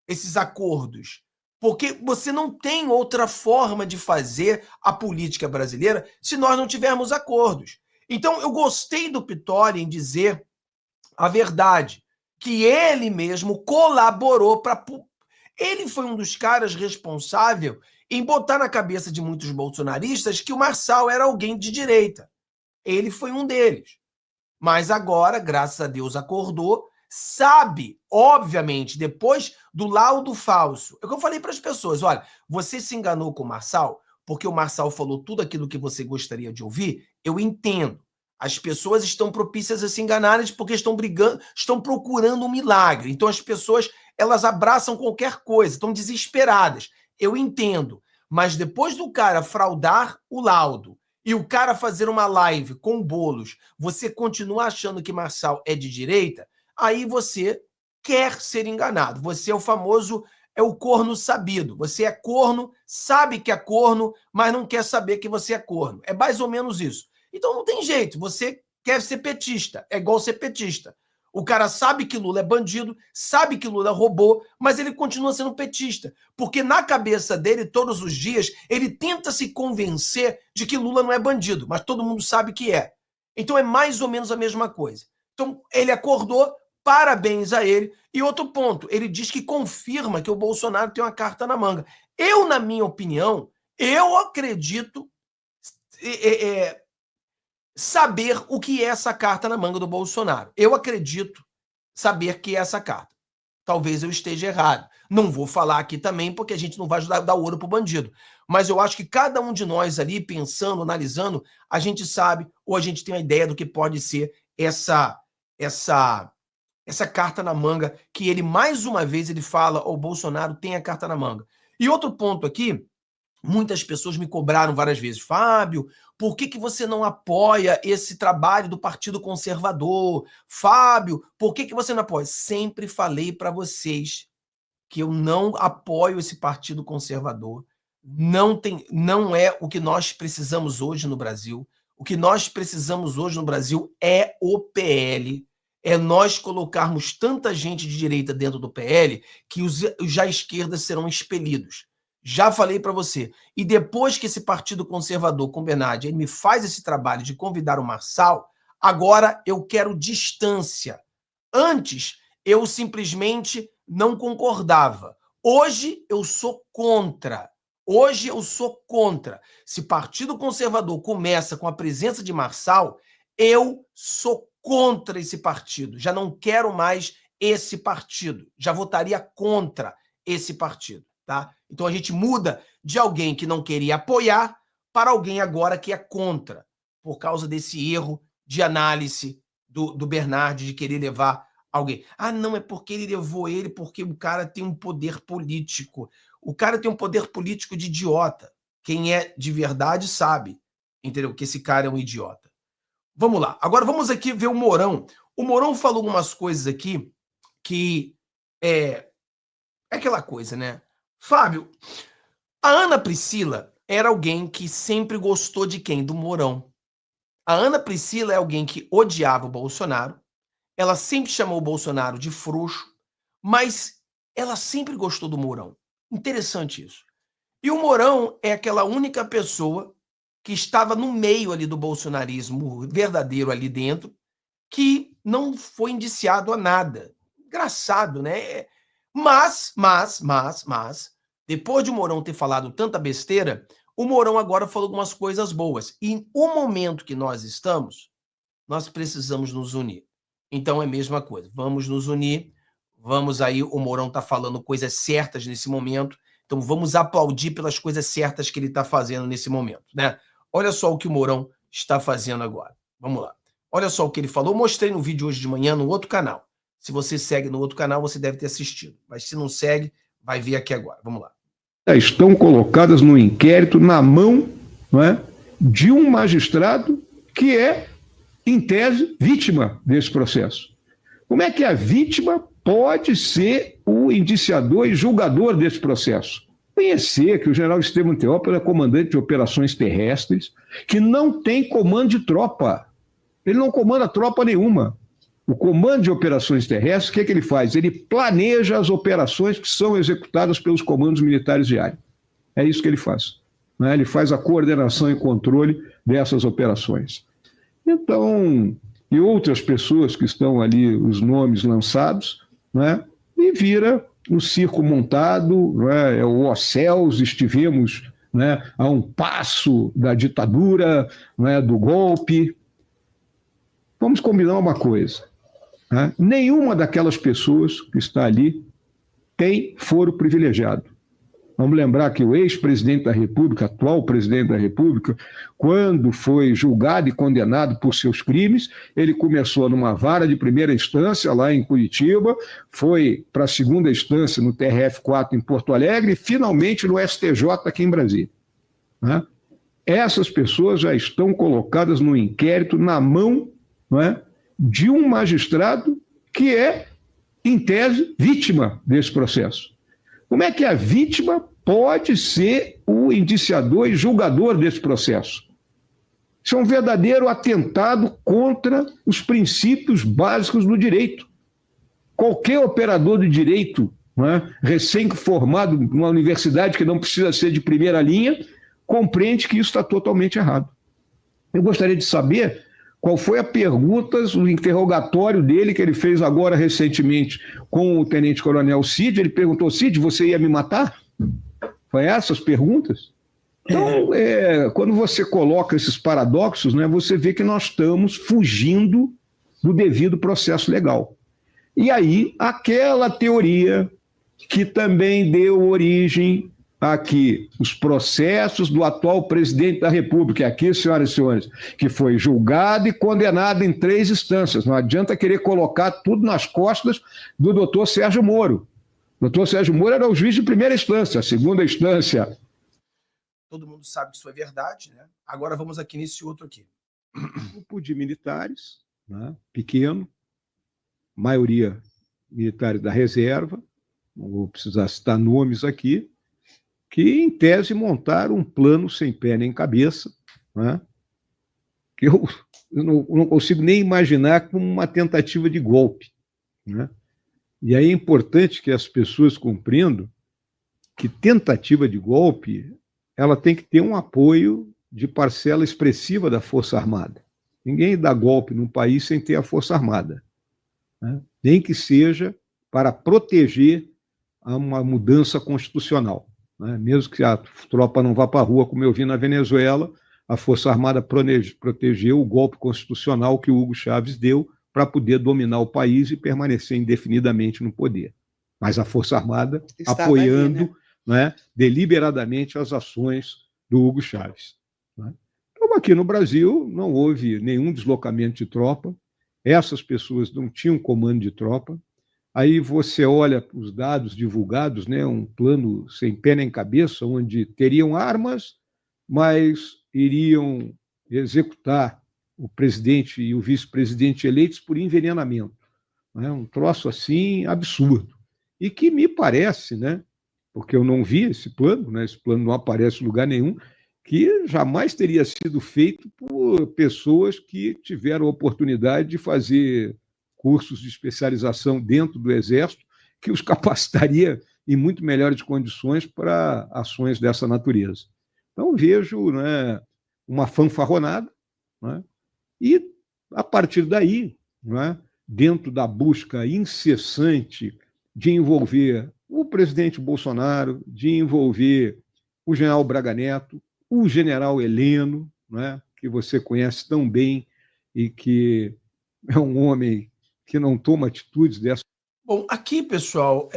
esses acordos, porque você não tem outra forma de fazer a política brasileira se nós não tivermos acordos. Então, eu gostei do Pittori em dizer a verdade, que ele mesmo colaborou para... Ele foi um dos caras responsável em botar na cabeça de muitos bolsonaristas que o Marçal era alguém de direita. Ele foi um deles. Mas agora, graças a Deus, acordou, sabe, obviamente, depois do laudo falso. É o que eu falei para as pessoas, olha, você se enganou com o Marçal, porque o Marçal falou tudo aquilo que você gostaria de ouvir, eu entendo. As pessoas estão propícias a se enganarem porque estão brigando, estão procurando um milagre. Então as pessoas, elas abraçam qualquer coisa, estão desesperadas. Eu entendo. Mas depois do cara fraudar o laudo e o cara fazer uma live com bolos, você continua achando que Marçal é de direita, aí você quer ser enganado. Você é o famoso, é o corno sabido. Você é corno, sabe que é corno, mas não quer saber que você é corno. É mais ou menos isso. Então não tem jeito, você quer ser petista, é igual ser petista. O cara sabe que Lula é bandido, sabe que Lula roubou, mas ele continua sendo petista, porque na cabeça dele, todos os dias, ele tenta se convencer de que Lula não é bandido, mas todo mundo sabe que é. Então é mais ou menos a mesma coisa. Então ele acordou, parabéns a ele. E outro ponto, ele diz que confirma que o Bolsonaro tem uma carta na manga. Eu, na minha opinião, eu acredito... saber o que é essa carta na manga do Bolsonaro. Eu acredito saber que é essa carta. Talvez eu esteja errado. Não vou falar aqui também, porque a gente não vai ajudar a dar ouro pro bandido. Mas eu acho que cada um de nós ali, pensando, analisando, a gente sabe, ou a gente tem uma ideia do que pode ser essa carta na manga, que ele, mais uma vez, ele fala, o Bolsonaro tem a carta na manga. E outro ponto aqui, muitas pessoas me cobraram várias vezes, Fábio, por que você não apoia esse trabalho do Partido Conservador? Fábio, por que você não apoia? Sempre falei para vocês que eu não apoio esse Partido Conservador. Não é o que nós precisamos hoje no Brasil. O que nós precisamos hoje no Brasil é o PL. É nós colocarmos tanta gente de direita dentro do PL que os já esquerdas serão expelidos. Já falei para você. E depois que esse Partido Conservador com Bernardi, ele me faz esse trabalho de convidar o Marçal, agora eu quero distância. Antes, eu simplesmente não concordava. Hoje, eu sou contra. Hoje, eu sou contra. Se Partido Conservador começa com a presença de Marçal, eu sou contra esse partido. Já não quero mais esse partido. Já votaria contra esse partido. Tá? Então a gente muda de alguém que não queria apoiar para alguém agora que é contra, por causa desse erro de análise do Bernardi de querer levar alguém. Ah, não, é porque ele levou ele porque o cara tem um poder político. O cara tem um poder político de idiota. Quem é de verdade sabe, entendeu? Que esse cara é um idiota. Vamos lá. Agora vamos aqui ver o Mourão. O Mourão falou algumas coisas aqui que é aquela coisa, né? Fábio, a Ana Priscila era alguém que sempre gostou de quem? Do Mourão. A Ana Priscila é alguém que odiava o Bolsonaro, ela sempre chamou o Bolsonaro de frouxo, mas ela sempre gostou do Mourão. Interessante isso. E o Mourão é aquela única pessoa que estava no meio ali do bolsonarismo verdadeiro ali dentro, que não foi indiciado a nada. Engraçado, né? Mas, depois de o Mourão ter falado tanta besteira, O Mourão agora falou algumas coisas boas. E o momento que nós estamos, nós precisamos nos unir. Então é a mesma coisa. Vamos nos unir. Vamos aí, o Mourão está falando coisas certas nesse momento. Então vamos aplaudir pelas coisas certas que ele está fazendo nesse momento, né? Olha só o que o Mourão está fazendo agora. Vamos lá. Olha só o que ele falou. Eu mostrei no vídeo hoje de manhã no outro canal. Se você segue no outro canal, você deve ter assistido. Mas se não segue, vai ver aqui agora. Vamos lá. Estão colocadas no inquérito na mão, não é, de um magistrado que é, em tese, vítima desse processo. Como é que a vítima pode ser o indiciador e julgador desse processo? Conhecer que o general Estevam Teófilo é comandante de operações terrestres, que não tem comando de tropa. Ele não comanda tropa nenhuma. O comando de operações terrestres, o que ele faz? Ele planeja as operações que são executadas pelos comandos militares diários. É isso que ele faz, né? Ele faz a coordenação e controle dessas operações. Então, e outras pessoas que estão ali, os nomes lançados, né? E vira um circo montado, né? O Ocels, estivemos, né, a um passo da ditadura, né, do golpe. Vamos combinar uma coisa. Né? Nenhuma daquelas pessoas que está ali tem foro privilegiado. Vamos lembrar que o ex-presidente da República, atual presidente da República, quando foi julgado e condenado por seus crimes, ele começou numa vara de primeira instância lá em Curitiba, foi para a segunda instância no TRF4 em Porto Alegre e finalmente no STJ aqui em Brasília. Né? Essas pessoas já estão colocadas no inquérito na mão, não é, de um magistrado que é, em tese, vítima desse processo. Como é que a vítima pode ser o indiciador e julgador desse processo? Isso é um verdadeiro atentado contra os princípios básicos do direito. Qualquer operador de direito, né, recém-formado numa universidade que não precisa ser de primeira linha, compreende que isso está totalmente errado. Eu gostaria de saber qual foi a pergunta, o interrogatório dele que ele fez agora recentemente com o tenente-coronel Cid. Ele perguntou: Cid, você ia me matar? Foi essas perguntas? Então, quando você coloca esses paradoxos, né, você vê que nós estamos fugindo do devido processo legal. E aí, aquela teoria que também deu origem aqui, os processos do atual presidente da República, aqui, senhoras e senhores, que foi julgado e condenado em 3 instâncias. Não adianta querer colocar tudo nas costas do doutor Sérgio Moro. O doutor Sérgio Moro era o juiz de primeira instância, a segunda instância. Todo mundo sabe que isso é verdade, né? Agora vamos aqui nesse outro aqui. Grupo de militares, né, pequeno, maioria militares da reserva, não vou precisar citar nomes aqui, que, em tese, montaram um plano sem pé nem cabeça, né, que eu não consigo nem imaginar como uma tentativa de golpe. Né? E aí é importante que as pessoas compreendam que tentativa de golpe ela tem que ter um apoio de parcela expressiva da Força Armada. Ninguém dá golpe num país sem ter a Força Armada. Né? Nem que seja para proteger uma mudança constitucional. Né? Mesmo que a tropa não vá para a rua, como eu vi na Venezuela, a Força Armada protegeu o golpe constitucional que o Hugo Chávez deu para poder dominar o país e permanecer indefinidamente no poder. Mas a Força Armada apoiando ali, né, deliberadamente as ações do Hugo Chávez. Né? Então, aqui no Brasil, não houve nenhum deslocamento de tropa, essas pessoas não tinham comando de tropa. Aí você olha os dados divulgados, né, um plano sem pé nem cabeça, onde teriam armas, mas iriam executar o presidente e o vice-presidente eleitos por envenenamento. Né? Um troço assim absurdo. E que me parece, né, porque eu não vi esse plano, né, esse plano não aparece em lugar nenhum, que jamais teria sido feito por pessoas que tiveram a oportunidade de fazer cursos de especialização dentro do Exército, que os capacitaria em muito melhores condições para ações dessa natureza. Então, vejo, né, uma fanfarronada, né, e, a partir daí, né, dentro da busca incessante de envolver o presidente Bolsonaro, de envolver o general Braga Neto, o general Heleno, né, que você conhece tão bem e que é um homem que não toma atitudes dessas. Bom, aqui, pessoal,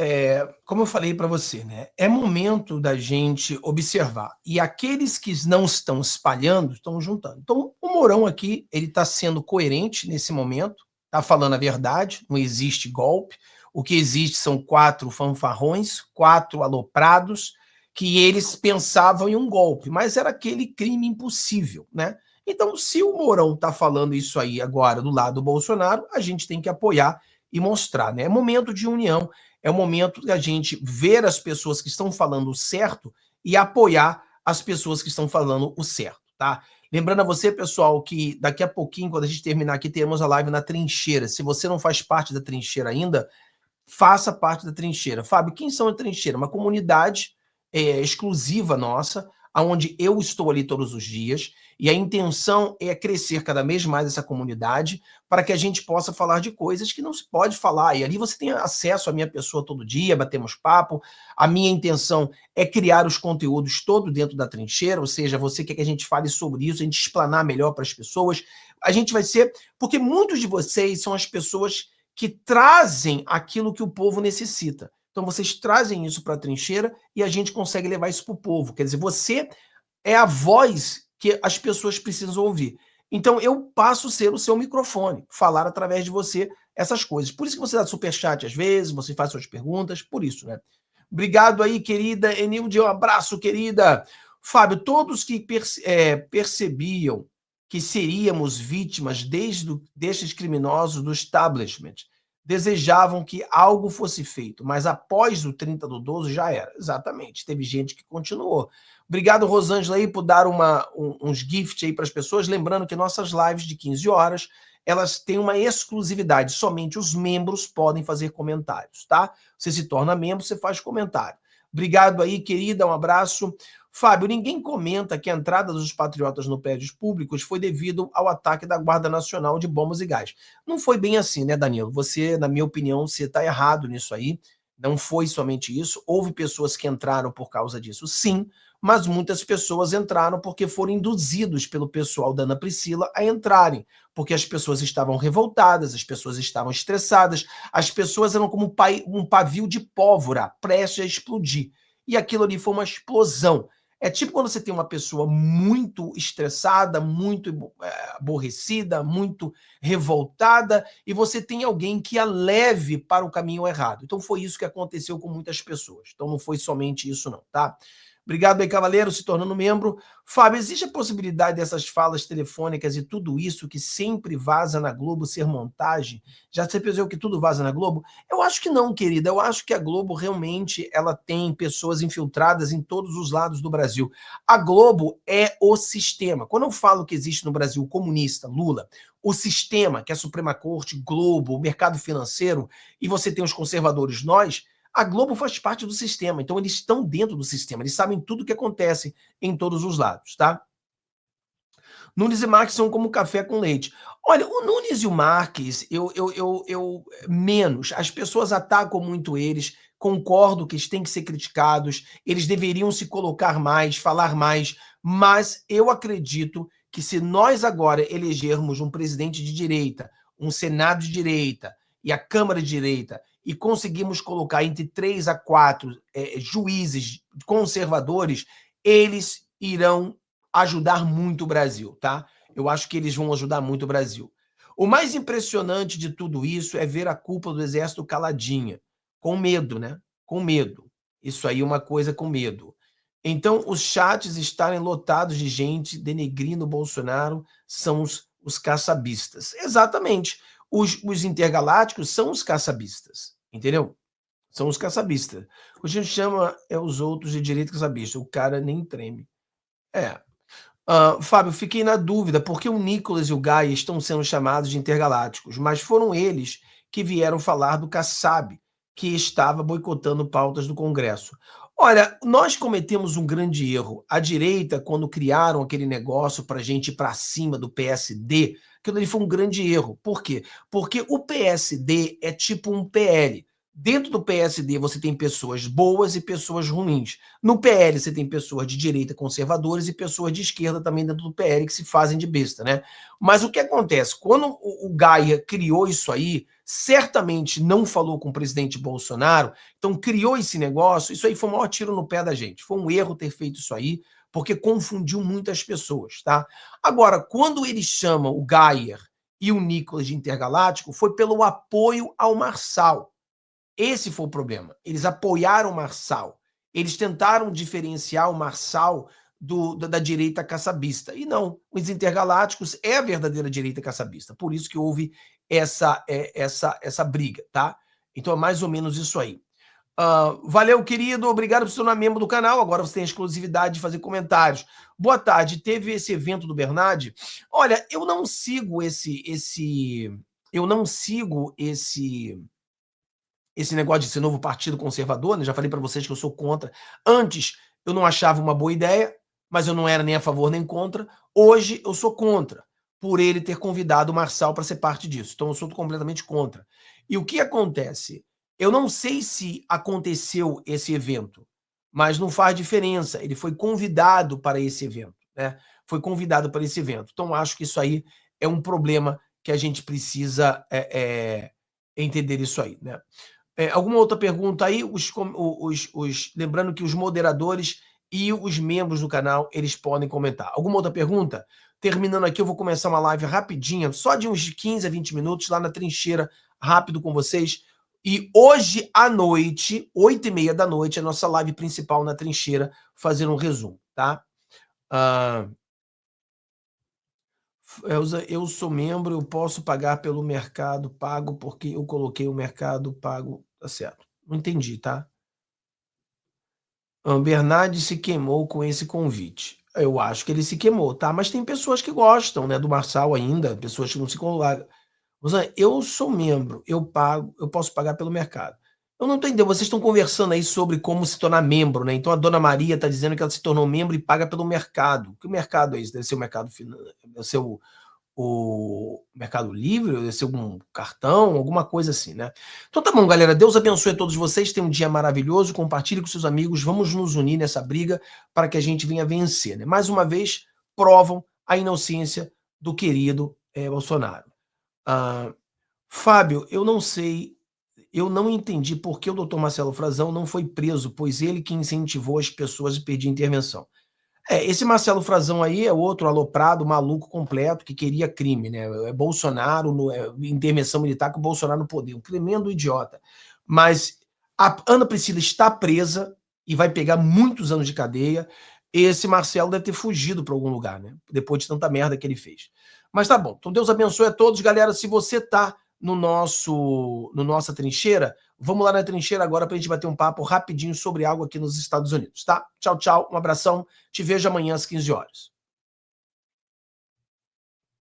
como eu falei para você, né, é momento da gente observar. E aqueles que não estão espalhando, estão juntando. Então, o Mourão aqui, ele está sendo coerente nesse momento, está falando a verdade, não existe golpe. O que existe são 4 fanfarrões, 4 aloprados, que eles pensavam em um golpe, mas era aquele crime impossível, né? Então, se o Mourão está falando isso aí agora do lado do Bolsonaro, a gente tem que apoiar e mostrar, né? É momento de união, é o momento da gente ver as pessoas que estão falando o certo e apoiar as pessoas que estão falando o certo, tá? Lembrando a você, pessoal, que daqui a pouquinho, quando a gente terminar aqui, teremos a live na Trincheira. Se você não faz parte da Trincheira ainda, faça parte da Trincheira. Fábio, quem são a Trincheira? Uma comunidade exclusiva nossa, onde eu estou ali todos os dias, e a intenção é crescer cada vez mais essa comunidade para que a gente possa falar de coisas que não se pode falar. E ali você tem acesso à minha pessoa todo dia, batemos papo. A minha intenção é criar os conteúdos todo dentro da Trincheira, ou seja, você quer que a gente fale sobre isso, a gente explanar melhor para as pessoas. A gente vai ser... Porque muitos de vocês são as pessoas que trazem aquilo que o povo necessita. Então vocês trazem isso para a Trincheira e a gente consegue levar isso para o povo. Quer dizer, você é a voz que as pessoas precisam ouvir. Então eu passo a ser o seu microfone, falar através de você essas coisas. Por isso que você dá superchat às vezes, você faz suas perguntas, por isso, né? Obrigado aí, querida Enilde, um abraço, querida. Fábio, todos que percebiam que seríamos vítimas destes criminosos do establishment desejavam que algo fosse feito, mas após o 30/12 já era. Exatamente, teve gente que continuou. Obrigado, Rosângela, aí, por dar uns gifts aí para as pessoas, lembrando que nossas lives de 15 horas, elas têm uma exclusividade, somente os membros podem fazer comentários, tá? Você se torna membro, você faz comentário. Obrigado aí, querida, um abraço. Fábio, ninguém comenta que a entrada dos patriotas no prédios públicos foi devido ao ataque da Guarda Nacional de bombas e gás. Não foi bem assim, né, Danilo? Você, na minha opinião, você está errado nisso aí. Não foi somente isso. Houve pessoas que entraram por causa disso, sim, mas muitas pessoas entraram porque foram induzidos pelo pessoal da Ana Priscila a entrarem, porque as pessoas estavam revoltadas, as pessoas estavam estressadas, as pessoas eram como um pavio de pólvora prestes a explodir. E aquilo ali foi uma explosão. É tipo quando você tem uma pessoa muito estressada, muito aborrecida, muito revoltada, e você tem alguém que a leve para o caminho errado. Então foi isso que aconteceu com muitas pessoas. Então não foi somente isso não, tá? Obrigado aí, cavaleiro, se tornando membro. Fábio, existe a possibilidade dessas falas telefônicas e tudo isso que sempre vaza na Globo ser montagem? Já você pensou que tudo vaza na Globo? Eu acho que não, querida. Eu acho que a Globo realmente ela tem pessoas infiltradas em todos os lados do Brasil. A Globo é o sistema. Quando eu falo que existe no Brasil comunista, Lula, o sistema, que é a Suprema Corte, Globo, o mercado financeiro, e você tem os conservadores, nós... A Globo faz parte do sistema, então eles estão dentro do sistema, eles sabem tudo o que acontece em todos os lados, tá? Nunes e Marques são como café com leite. Olha, o Nunes e o Marques, menos. As pessoas atacam muito eles, concordo que eles têm que ser criticados, eles deveriam se colocar mais, falar mais, mas eu acredito que se nós agora elegermos um presidente de direita, um Senado de direita e a Câmara de direita, e conseguimos colocar entre 3 a 4 juízes conservadores, eles irão ajudar muito o Brasil, tá? Eu acho que eles vão ajudar muito o Brasil. O mais impressionante de tudo isso é ver a culpa do Exército caladinha, com medo, né? Com medo. Isso aí é uma coisa com medo. Então, os chats estarem lotados de gente denegrindo o Bolsonaro são os caçabistas. Exatamente. Os intergalácticos são os caçabistas, entendeu? São os caçabistas. O que a gente chama os outros de direita caçabista. O cara nem treme. Fábio, fiquei na dúvida porque o Nicolas e o Gaia estão sendo chamados de intergalácticos, mas foram eles que vieram falar do Kassab, que estava boicotando pautas do Congresso. Olha, nós cometemos um grande erro. A direita, quando criaram aquele negócio para a gente ir para cima do PSD, aquilo ali foi um grande erro. Por quê? Porque o PSD é tipo um PL. Dentro do PSD você tem pessoas boas e pessoas ruins. No PL você tem pessoas de direita conservadoras e pessoas de esquerda também dentro do PL que se fazem de besta, né? Mas o que acontece? Quando o Gaia criou isso aí, certamente não falou com o presidente Bolsonaro, então criou esse negócio, isso aí foi o maior tiro no pé da gente. Foi um erro ter feito isso aí, porque confundiu muitas pessoas, tá? Agora, quando eles chamam o Gaia e o Nicolas de intergaláctico, foi pelo apoio ao Marçal. Esse foi o problema. Eles apoiaram o Marçal. Eles tentaram diferenciar o Marçal da direita caçabista. E não, os intergalácticos é a verdadeira direita caçabista. Por isso que houve essa briga, tá? Então é mais ou menos isso aí. Valeu, querido. Obrigado por se tornar membro do canal. Agora você tem a exclusividade de fazer comentários. Boa tarde. Teve esse evento do Bernardi? Olha, eu não sigo esse negócio de ser novo partido conservador, né? Já falei para vocês que eu sou contra. Antes, eu não achava uma boa ideia, mas eu não era nem a favor nem contra. Hoje, eu sou contra, por ele ter convidado o Marçal para ser parte disso. Então, eu sou completamente contra. E o que acontece? Eu não sei se aconteceu esse evento, mas não faz diferença. Ele foi convidado para esse evento, né? Foi convidado para esse evento. Então, acho que isso aí é um problema que a gente precisa entender isso aí, né? Alguma outra pergunta aí? Lembrando que os moderadores e os membros do canal, eles podem comentar. Alguma outra pergunta? Terminando aqui, eu vou começar uma live rapidinha, só de uns 15 a 20 minutos, lá na trincheira, rápido com vocês. E hoje à noite, 8h30 da noite, a nossa live principal na trincheira, fazendo um resumo, tá? Elza, eu sou membro, eu posso pagar pelo Mercado Pago, porque eu coloquei o Mercado Pago, tá certo. Não entendi, tá? Bernardi se queimou com esse convite. Eu acho que ele se queimou, tá? Mas tem pessoas que gostam, né, do Marçal ainda, pessoas que não se colocam. Eu sou membro, eu posso pagar pelo Mercado. Eu não estou entendendo, vocês estão conversando aí sobre como se tornar membro, né? Então a Dona Maria está dizendo que ela se tornou membro e paga pelo Mercado. Que mercado é esse? Deve ser o Mercado Financeiro, deve ser o Mercado Livre, deve ser algum cartão, alguma coisa assim, né? Então tá bom, galera. Deus abençoe a todos vocês. Tenham um dia maravilhoso. Compartilhe com seus amigos. Vamos nos unir nessa briga para que a gente venha vencer, né? Mais uma vez, provam a inocência do querido Bolsonaro. Fábio, eu não sei, eu não entendi por que o doutor Marcelo Frazão não foi preso, pois ele que incentivou as pessoas a pedir intervenção. Esse Marcelo Frazão aí é outro aloprado, maluco completo, que queria crime, né? É Bolsonaro, intervenção militar com o Bolsonaro no poder, um tremendo idiota. Mas a Ana Priscila está presa e vai pegar muitos anos de cadeia. Esse Marcelo deve ter fugido para algum lugar, né? Depois de tanta merda que ele fez. Mas tá bom. Então Deus abençoe a todos, galera. Se você tá no nossa trincheira, vamos lá na trincheira agora para a gente bater um papo rapidinho sobre algo aqui nos Estados Unidos, tá? Tchau, tchau. Um abração. Te vejo amanhã às 15 horas.